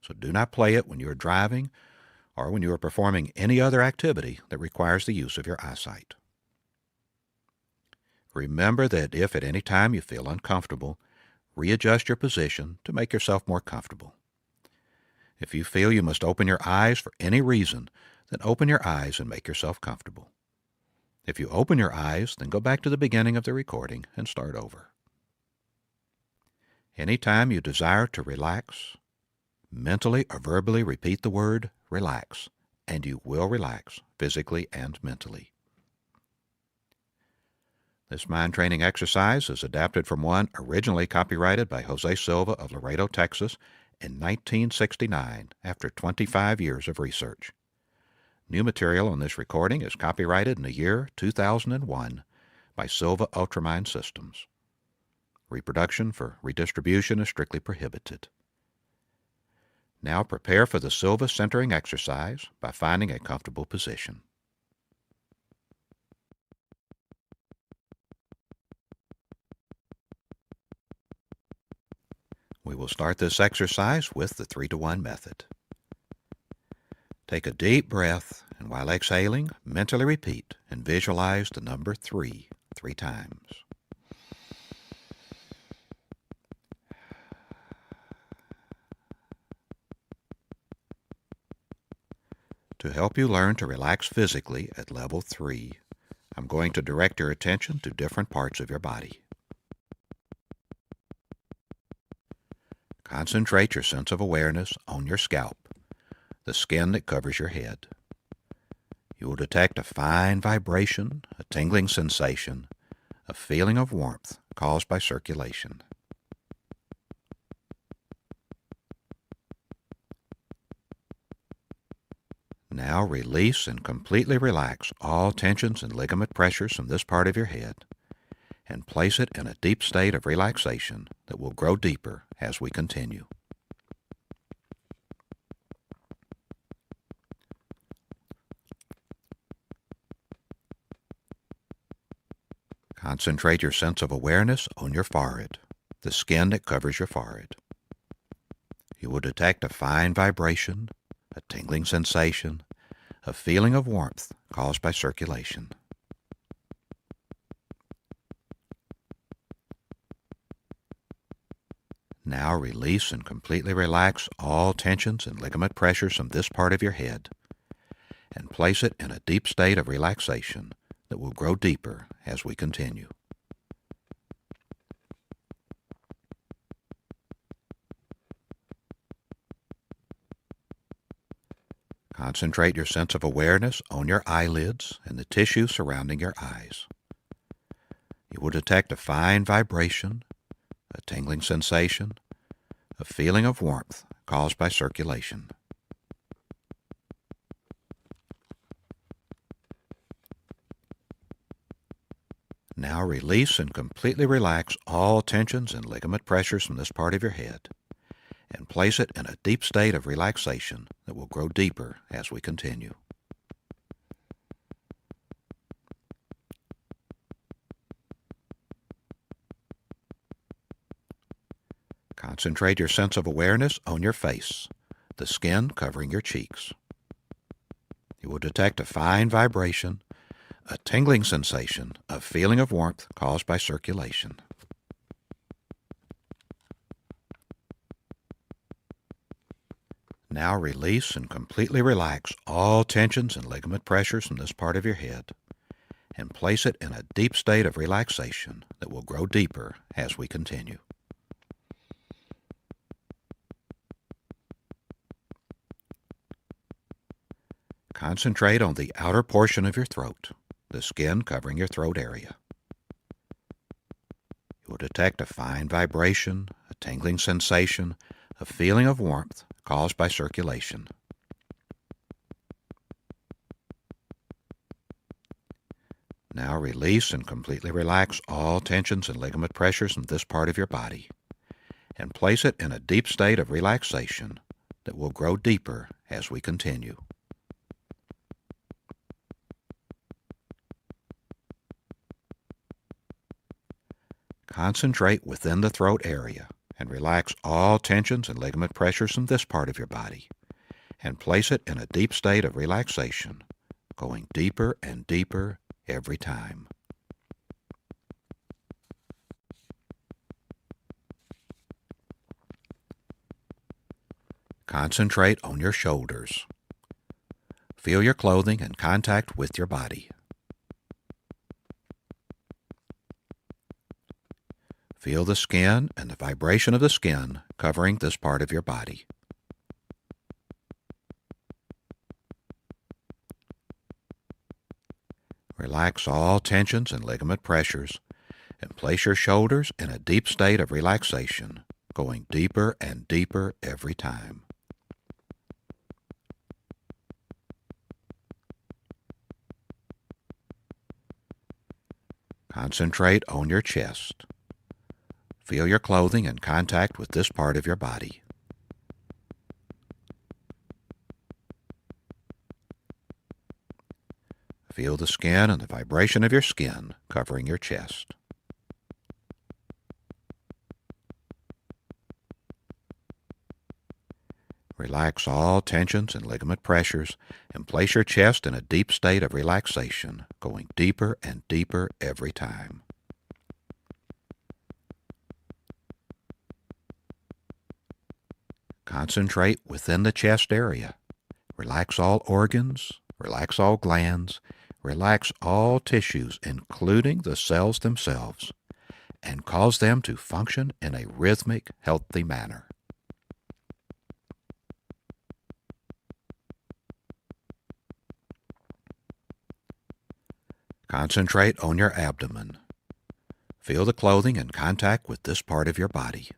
So do not play it when you are driving or when you are performing any other activity that requires the use of your eyesight. Remember that if at any time you feel uncomfortable, readjust your position to make yourself more comfortable. If you feel you must open your eyes for any reason, then open your eyes and make yourself comfortable. If you open your eyes, then go back to the beginning of the recording and start over. Anytime you desire to relax, mentally or verbally repeat the word relax, and you will relax physically and mentally. This mind training exercise is adapted from one originally copyrighted by Jose Silva of Laredo, Texas in 1969 after 25 years of research. New material on this recording is copyrighted in the year 2001 by Silva Ultramind Systems. Reproduction for redistribution is strictly prohibited. Now prepare for the Silva centering exercise by finding a comfortable position. We will start this exercise with the 3-to-1 method. Take a deep breath, and while exhaling, mentally repeat and visualize the number 3 times. To help you learn to relax physically at level 3, I'm going to direct your attention to different parts of your body. Concentrate your sense of awareness on your scalp, the skin that covers your head. You will detect a fine vibration, a tingling sensation, a feeling of warmth caused by circulation. Now release and completely relax all tensions and ligament pressures from this part of your head and place it in a deep state of relaxation that will grow deeper as we continue. Concentrate your sense of awareness on your forehead, the skin that covers your forehead. You will detect a fine vibration, a tingling sensation, a feeling of warmth caused by circulation. Now release and completely relax all tensions and ligament pressures from this part of your head and place it in a deep state of relaxation that will grow deeper as we continue. Concentrate your sense of awareness on your eyelids and the tissue surrounding your eyes. You will detect a fine vibration, a tingling sensation, a feeling of warmth caused by circulation. Now release and completely relax all tensions and ligament pressures from this part of your head and place it in a deep state of relaxation that will grow deeper as we continue. Concentrate your sense of awareness on your face, the skin covering your cheeks. You will detect a fine vibration, a tingling sensation, a feeling of warmth caused by circulation. Now release and completely relax all tensions and ligament pressures from this part of your head and place it in a deep state of relaxation that will grow deeper as we continue. Concentrate on the outer portion of your throat, the skin covering your throat area. You will detect a fine vibration, a tingling sensation, a feeling of warmth caused by circulation. Now release and completely relax all tensions and ligament pressures from this part of your body and place it in a deep state of relaxation that will grow deeper as we continue. Concentrate within the throat area and relax all tensions and ligament pressures from this part of your body and place it in a deep state of relaxation, going deeper and deeper every time. Concentrate on your shoulders. Feel your clothing in contact with your body. Feel the skin and the vibration of the skin covering this part of your body. Relax all tensions and ligament pressures and place your shoulders in a deep state of relaxation, going deeper and deeper every time. Concentrate on your chest. Feel your clothing in contact with this part of your body. Feel the skin and the vibration of your skin covering your chest. Relax all tensions and ligament pressures and place your chest in a deep state of relaxation, going deeper and deeper every time. Concentrate within the chest area. Relax all organs, relax all glands, relax all tissues, including the cells themselves, and cause them to function in a rhythmic, healthy manner. Concentrate on your abdomen. Feel the clothing in contact with this part of your body.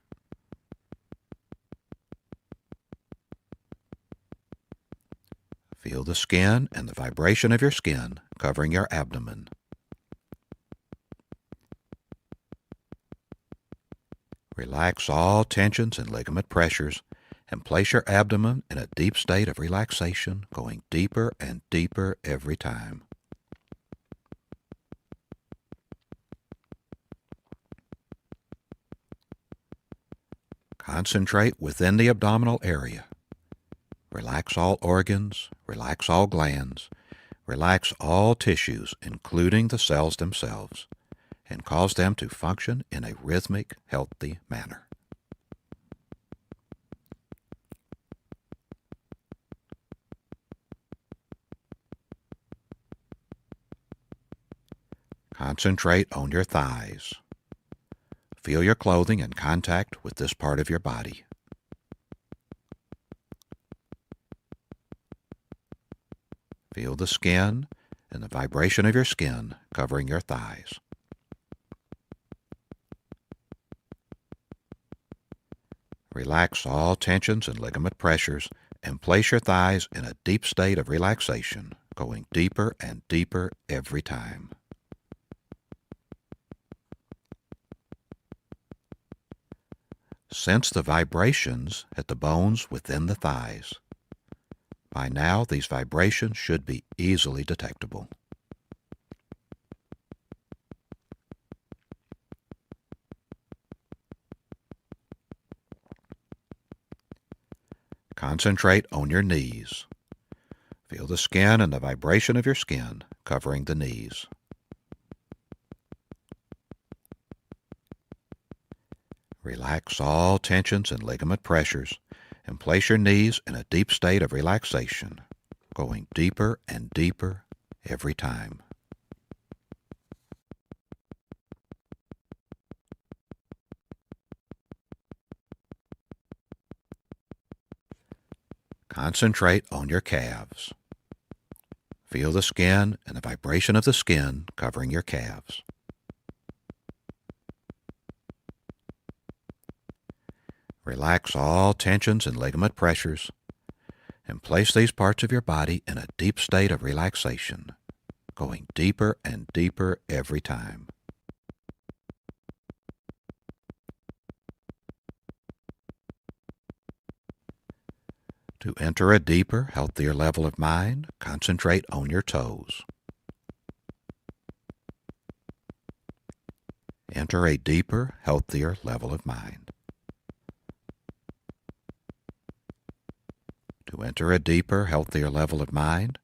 Feel the skin and the vibration of your skin covering your abdomen. Relax all tensions and ligament pressures and place your abdomen in a deep state of relaxation, going deeper and deeper every time. Concentrate within the abdominal area. Relax all organs, relax all glands, relax all tissues, including the cells themselves, and cause them to function in a rhythmic, healthy manner. Concentrate on your thighs. Feel your clothing in contact with this part of your body. Feel the skin and the vibration of your skin covering your thighs. Relax all tensions and ligament pressures and place your thighs in a deep state of relaxation, going deeper and deeper every time. Sense the vibrations at the bones within the thighs. By now, these vibrations should be easily detectable. Concentrate on your knees. Feel the skin and the vibration of your skin covering the knees. Relax all tensions and ligament pressures and place your knees in a deep state of relaxation, going deeper and deeper every time. Concentrate on your calves. Feel the skin and the vibration of the skin covering your calves. Relax all tensions and ligament pressures and place these parts of your body in a deep state of relaxation, going deeper and deeper every time. To enter a deeper, healthier level of mind, concentrate on your toes. Enter a deeper, healthier level of mind. To enter a deeper, healthier level of mind,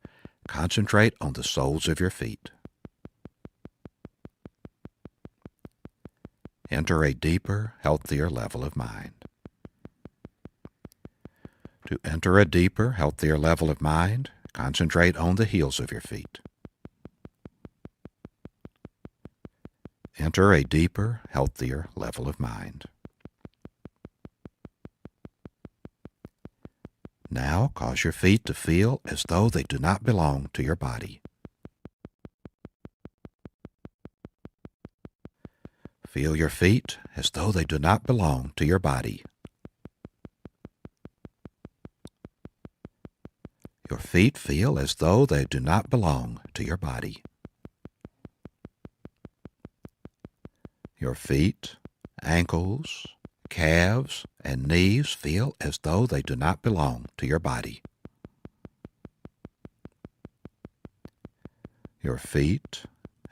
concentrate on the soles of your feet. Enter a deeper, healthier level of mind. To enter a deeper, healthier level of mind, concentrate on the heels of your feet. Enter a deeper, healthier level of mind. Now cause your feet to feel as though they do not belong to your body. Feel your feet as though they do not belong to your body. Your feet feel as though they do not belong to your body. Your feet, ankles, calves, and knees feel as though they do not belong to your body. Your feet,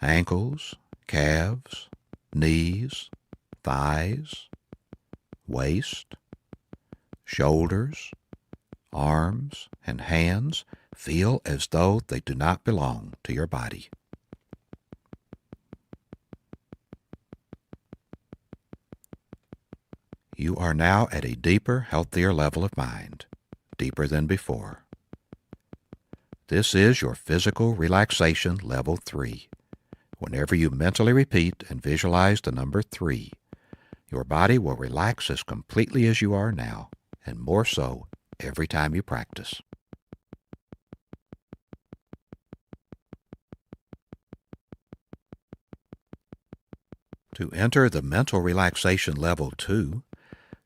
ankles, calves, knees, thighs, waist, shoulders, arms, and hands feel as though they do not belong to your body. You are now at a deeper, healthier level of mind, deeper than before. This is your physical relaxation level 3. Whenever you mentally repeat and visualize the number 3, your body will relax as completely as you are now, and more so every time you practice. To enter the mental relaxation level 2,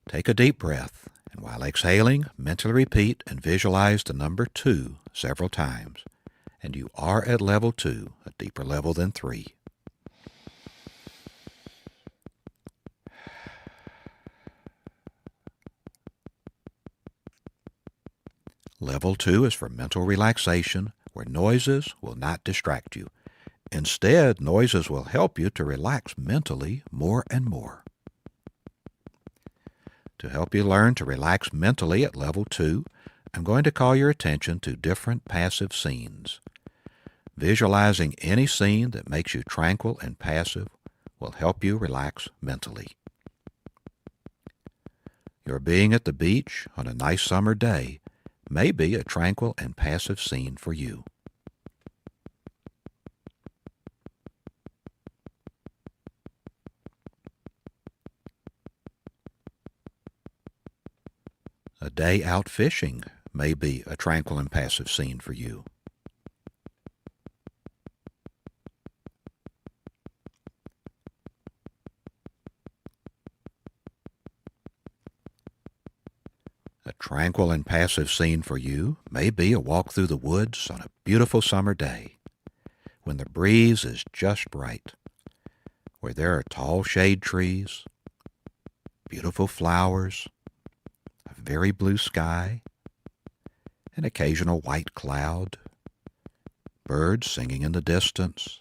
take a deep breath, and while exhaling, mentally repeat and visualize the number 2 several times, and you are at level 2, a deeper level than 3. Level 2 is for mental relaxation, where noises will not distract you. Instead, noises will help you to relax mentally more and more. To help you learn to relax mentally at level 2, I'm going to call your attention to different passive scenes. Visualizing any scene that makes you tranquil and passive will help you relax mentally. Your being at the beach on a nice summer day may be a tranquil and passive scene for you. A day out fishing may be a tranquil and passive scene for you. A tranquil and passive scene for you may be a walk through the woods on a beautiful summer day, when the breeze is just right, where there are tall shade trees, beautiful flowers, a very blue sky, an occasional white cloud, birds singing in the distance,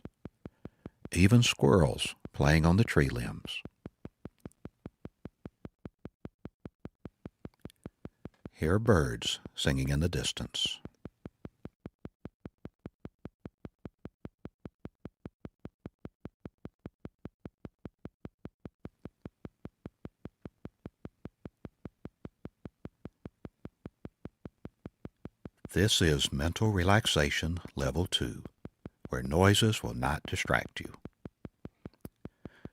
even squirrels playing on the tree limbs. Hear birds singing in the distance. This is mental relaxation level 2, where noises will not distract you.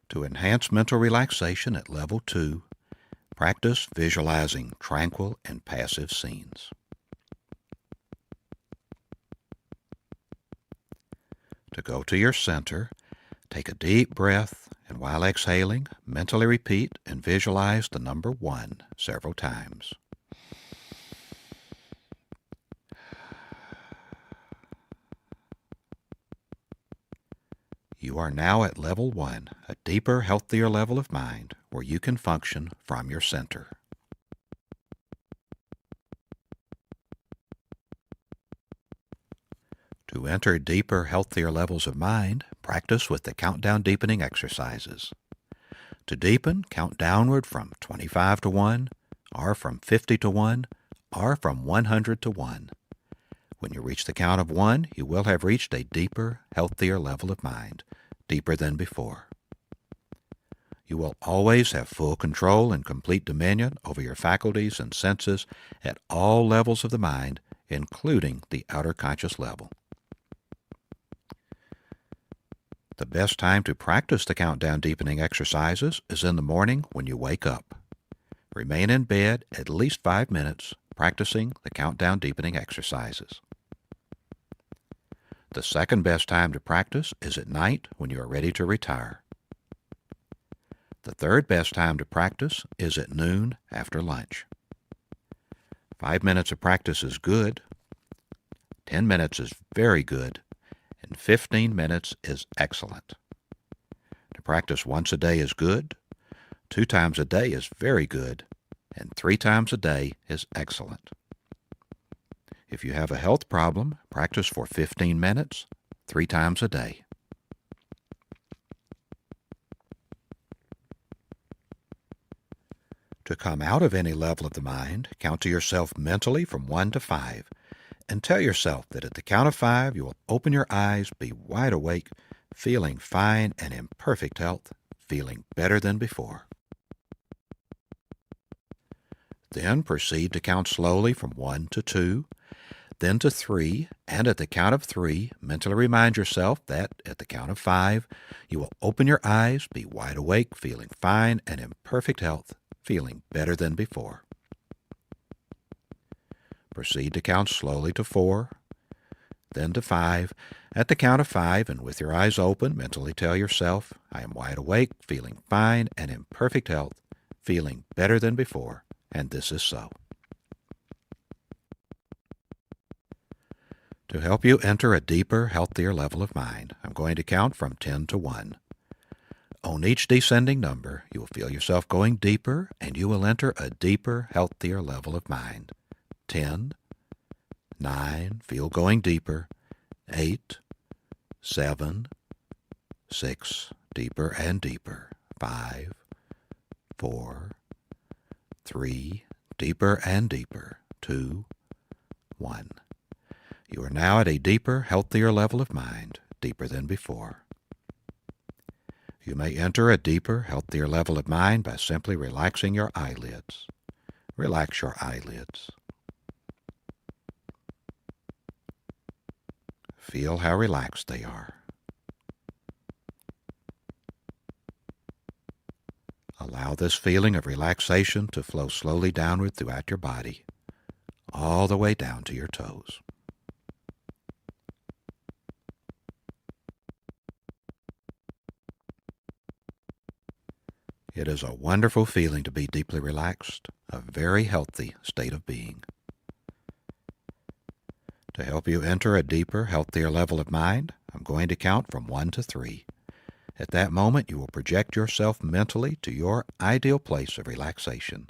To enhance mental relaxation at level 2, practice visualizing tranquil and passive scenes. To go to your center, take a deep breath, and while exhaling, mentally repeat and visualize the number 1 several times. You are now at level 1, a deeper, healthier level of mind where you can function from your center. To enter deeper, healthier levels of mind, practice with the countdown deepening exercises. To deepen, count downward from 25 to 1, or from 50 to 1, or from 100 to 1. When you reach the count of 1, you will have reached a deeper, healthier level of mind, deeper than before. You will always have full control and complete dominion over your faculties and senses at all levels of the mind, including the outer conscious level. The best time to practice the countdown deepening exercises is in the morning when you wake up. Remain in bed at least 5 minutes practicing the countdown deepening exercises. The second best time to practice is at night when you are ready to retire. The third best time to practice is at noon after lunch. 5 minutes of practice is good, 10 minutes is very good, and 15 minutes is excellent. To practice once a day is good, 2 times a day is very good, and 3 times a day is excellent. If you have a health problem, practice for 15 minutes, 3 times a day. To come out of any level of the mind, count to yourself mentally from 1 to 5, and tell yourself that at the count of 5 you will open your eyes, be wide awake, feeling fine and in perfect health, feeling better than before. Then proceed to count slowly from 1 to 2, then to 3, and at the count of 3, mentally remind yourself that at the count of 5, you will open your eyes, be wide awake, feeling fine and in perfect health, feeling better than before. Proceed to count slowly to 4, then to 5. At the count of 5, and with your eyes open, mentally tell yourself, I am wide awake, feeling fine and in perfect health, feeling better than before, and this is so. To help you enter a deeper, healthier level of mind, I'm going to count from 10 to 1. On each descending number, you will feel yourself going deeper, and you will enter a deeper, healthier level of mind. 10, 9, feel going deeper, 8, 7, 6, deeper and deeper, 5, 4, 3, deeper and deeper, 2, 1. You are now at a deeper, healthier level of mind, deeper than before. You may enter a deeper, healthier level of mind by simply relaxing your eyelids. Relax your eyelids. Feel how relaxed they are. Allow this feeling of relaxation to flow slowly downward throughout your body, all the way down to your toes. It is a wonderful feeling to be deeply relaxed, a very healthy state of being. To help you enter a deeper, healthier level of mind, I'm going to count from 1 to 3. At that moment, you will project yourself mentally to your ideal place of relaxation.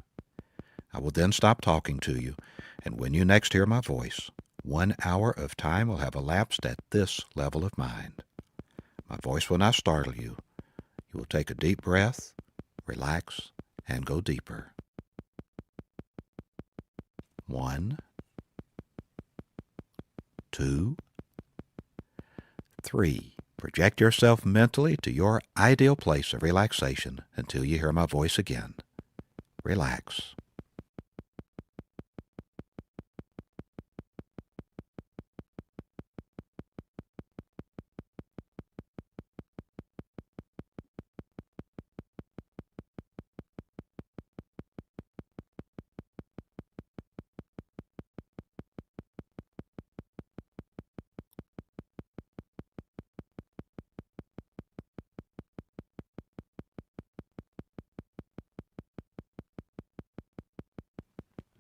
I will then stop talking to you, and when you next hear my voice, 1 hour of time will have elapsed at this level of mind. My voice will not startle you. You will take a deep breath, relax, and go deeper. 1, 2, 3. Project yourself mentally to your ideal place of relaxation until you hear my voice again. Relax.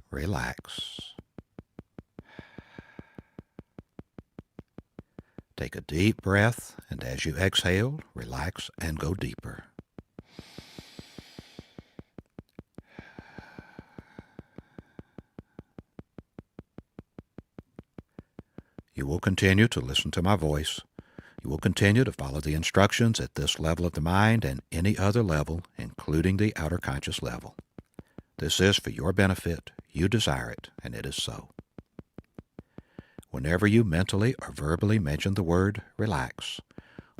Relax. Take a deep breath, and as you exhale, relax and go deeper. You will continue to listen to my voice. You will continue to follow the instructions at this level of the mind and any other level, including the outer conscious level. This is for your benefit. You desire it, and it is so. Whenever you mentally or verbally mention the word relax,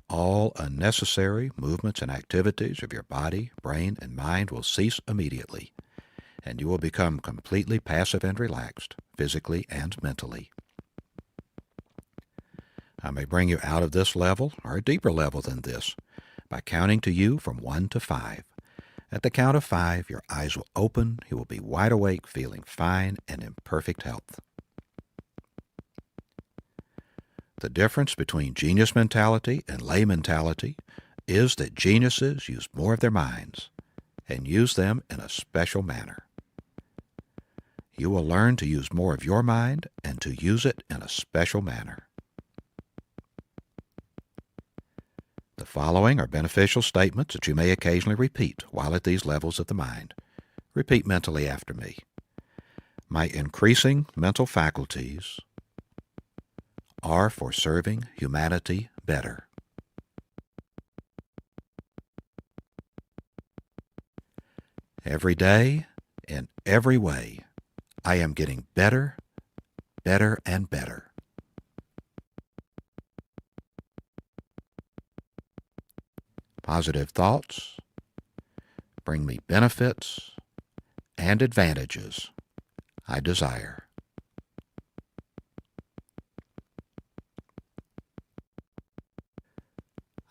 all unnecessary movements and activities of your body, brain, and mind will cease immediately, and you will become completely passive and relaxed, physically and mentally. I may bring you out of this level or a deeper level than this by counting to you from 1 to 5. At the count of 5, your eyes will open, you will be wide awake, feeling fine and in perfect health. The difference between genius mentality and lay mentality is that geniuses use more of their minds and use them in a special manner. You will learn to use more of your mind and to use it in a special manner. The following are beneficial statements that you may occasionally repeat while at these levels of the mind. Repeat mentally after me. My increasing mental faculties are for serving humanity better. Every day, in every way, I am getting better, better, and better. Positive thoughts bring me benefits and advantages I desire.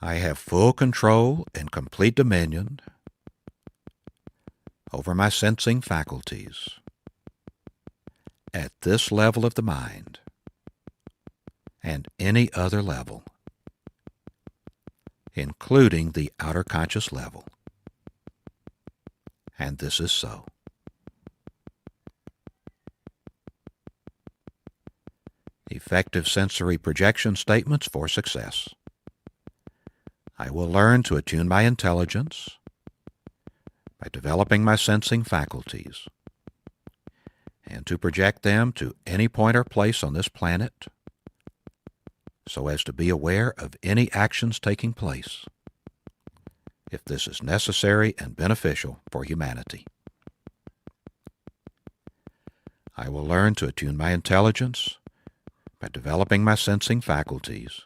I have full control and complete dominion over my sensing faculties at this level of the mind and any other level, including the outer conscious level. And this is so. Effective sensory projection statements for success. I will learn to attune my intelligence by developing my sensing faculties and to project them to any point or place on this planet so as to be aware of any actions taking place, if this is necessary and beneficial for humanity. I will learn to attune my intelligence by developing my sensing faculties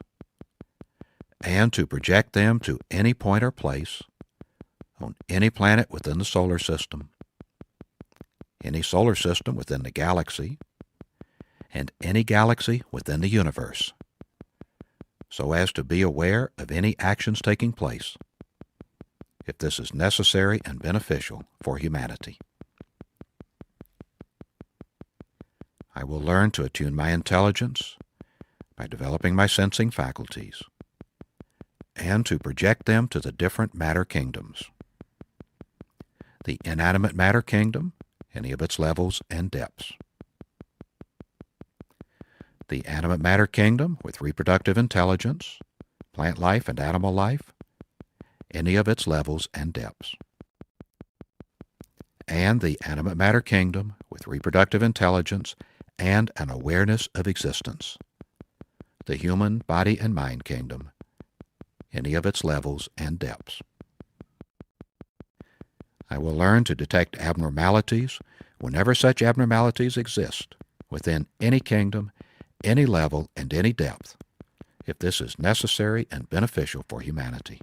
and to project them to any point or place on any planet within the solar system, any solar system within the galaxy, and any galaxy within the universe, so as to be aware of any actions taking place, if this is necessary and beneficial for humanity. I will learn to attune my intelligence by developing my sensing faculties and to project them to the different matter kingdoms. The inanimate matter kingdom, any of its levels and depths. The animate matter kingdom with reproductive intelligence, plant life and animal life, any of its levels and depths. And the animate matter kingdom with reproductive intelligence and an awareness of existence. The human body and mind kingdom, any of its levels and depths. I will learn to detect abnormalities whenever such abnormalities exist within any kingdom, any level, and any depth, if this is necessary and beneficial for humanity.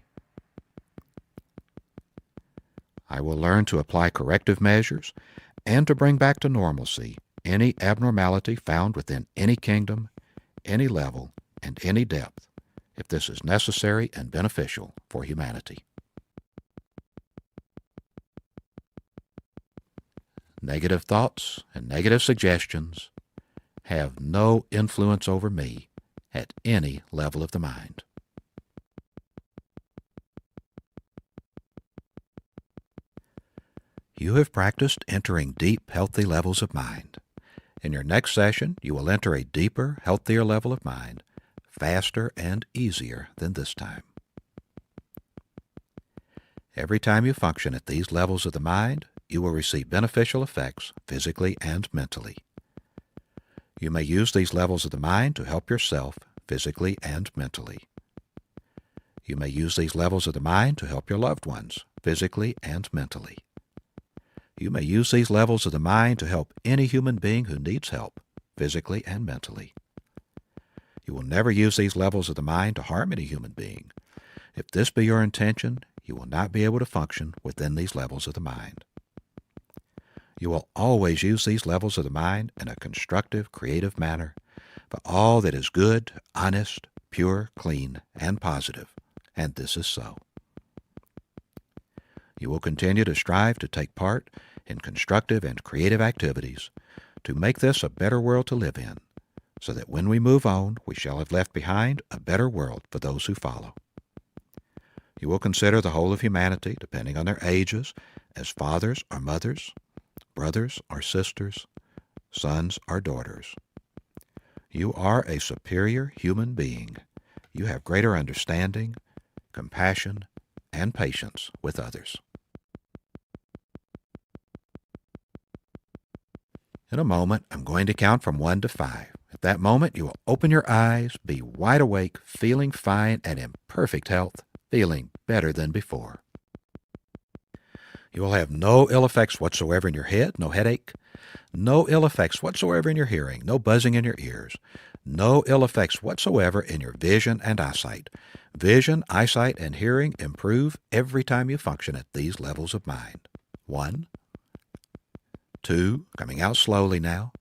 I will learn to apply corrective measures and to bring back to normalcy any abnormality found within any kingdom, any level, and any depth, if this is necessary and beneficial for humanity. Negative thoughts and negative suggestions have no influence over me at any level of the mind. You have practiced entering deep, healthy levels of mind. In your next session, you will enter a deeper, healthier level of mind, faster and easier than this time. Every time you function at these levels of the mind, you will receive beneficial effects physically and mentally. You may use these levels of the mind to help yourself physically and mentally. You may use these levels of the mind to help your loved ones physically and mentally. You may use these levels of the mind to help any human being who needs help physically and mentally. You will never use these levels of the mind to harm any human being, If this be your intention, you will not be able to function within these levels of the mind. You will always use these levels of the mind in a constructive, creative manner for all that is good, honest, pure, clean, and positive, and this is so. You will continue to strive to take part in constructive and creative activities to make this a better world to live in, so that when we move on, we shall have left behind a better world for those who follow. You will consider the whole of humanity, depending on their ages, as fathers or mothers, brothers or sisters, sons or daughters. You are a superior human being. You have greater understanding, compassion, and patience with others. In a moment, I'm going to count from 1 to 5. At that moment, you will open your eyes, be wide awake, feeling fine and in perfect health, feeling better than before. You will have no ill effects whatsoever in your head, no headache, no ill effects whatsoever in your hearing, no buzzing in your ears, no ill effects whatsoever in your vision and eyesight. Vision, eyesight, and hearing improve every time you function at these levels of mind. 1, 2, coming out slowly now.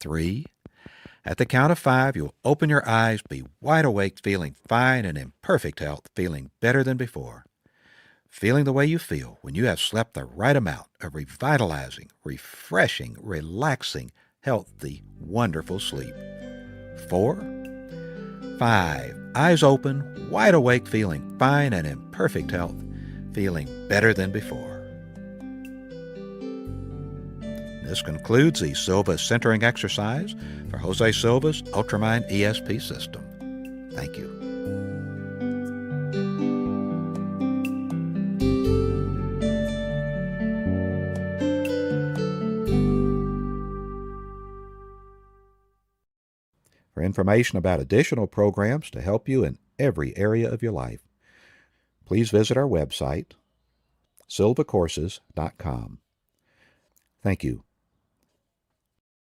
3. At the count of 5, you'll open your eyes, be wide awake, feeling fine and in perfect health, feeling better than before. Feeling the way you feel when you have slept the right amount of revitalizing, refreshing, relaxing, healthy, wonderful sleep. 4, 5, eyes open, wide awake, feeling fine and in perfect health, feeling better than before. This concludes the Silva centering exercise for Jose Silva's Ultramind ESP system. Thank you. For information about additional programs to help you in every area of your life, please visit our website, silvacourses.com. Thank you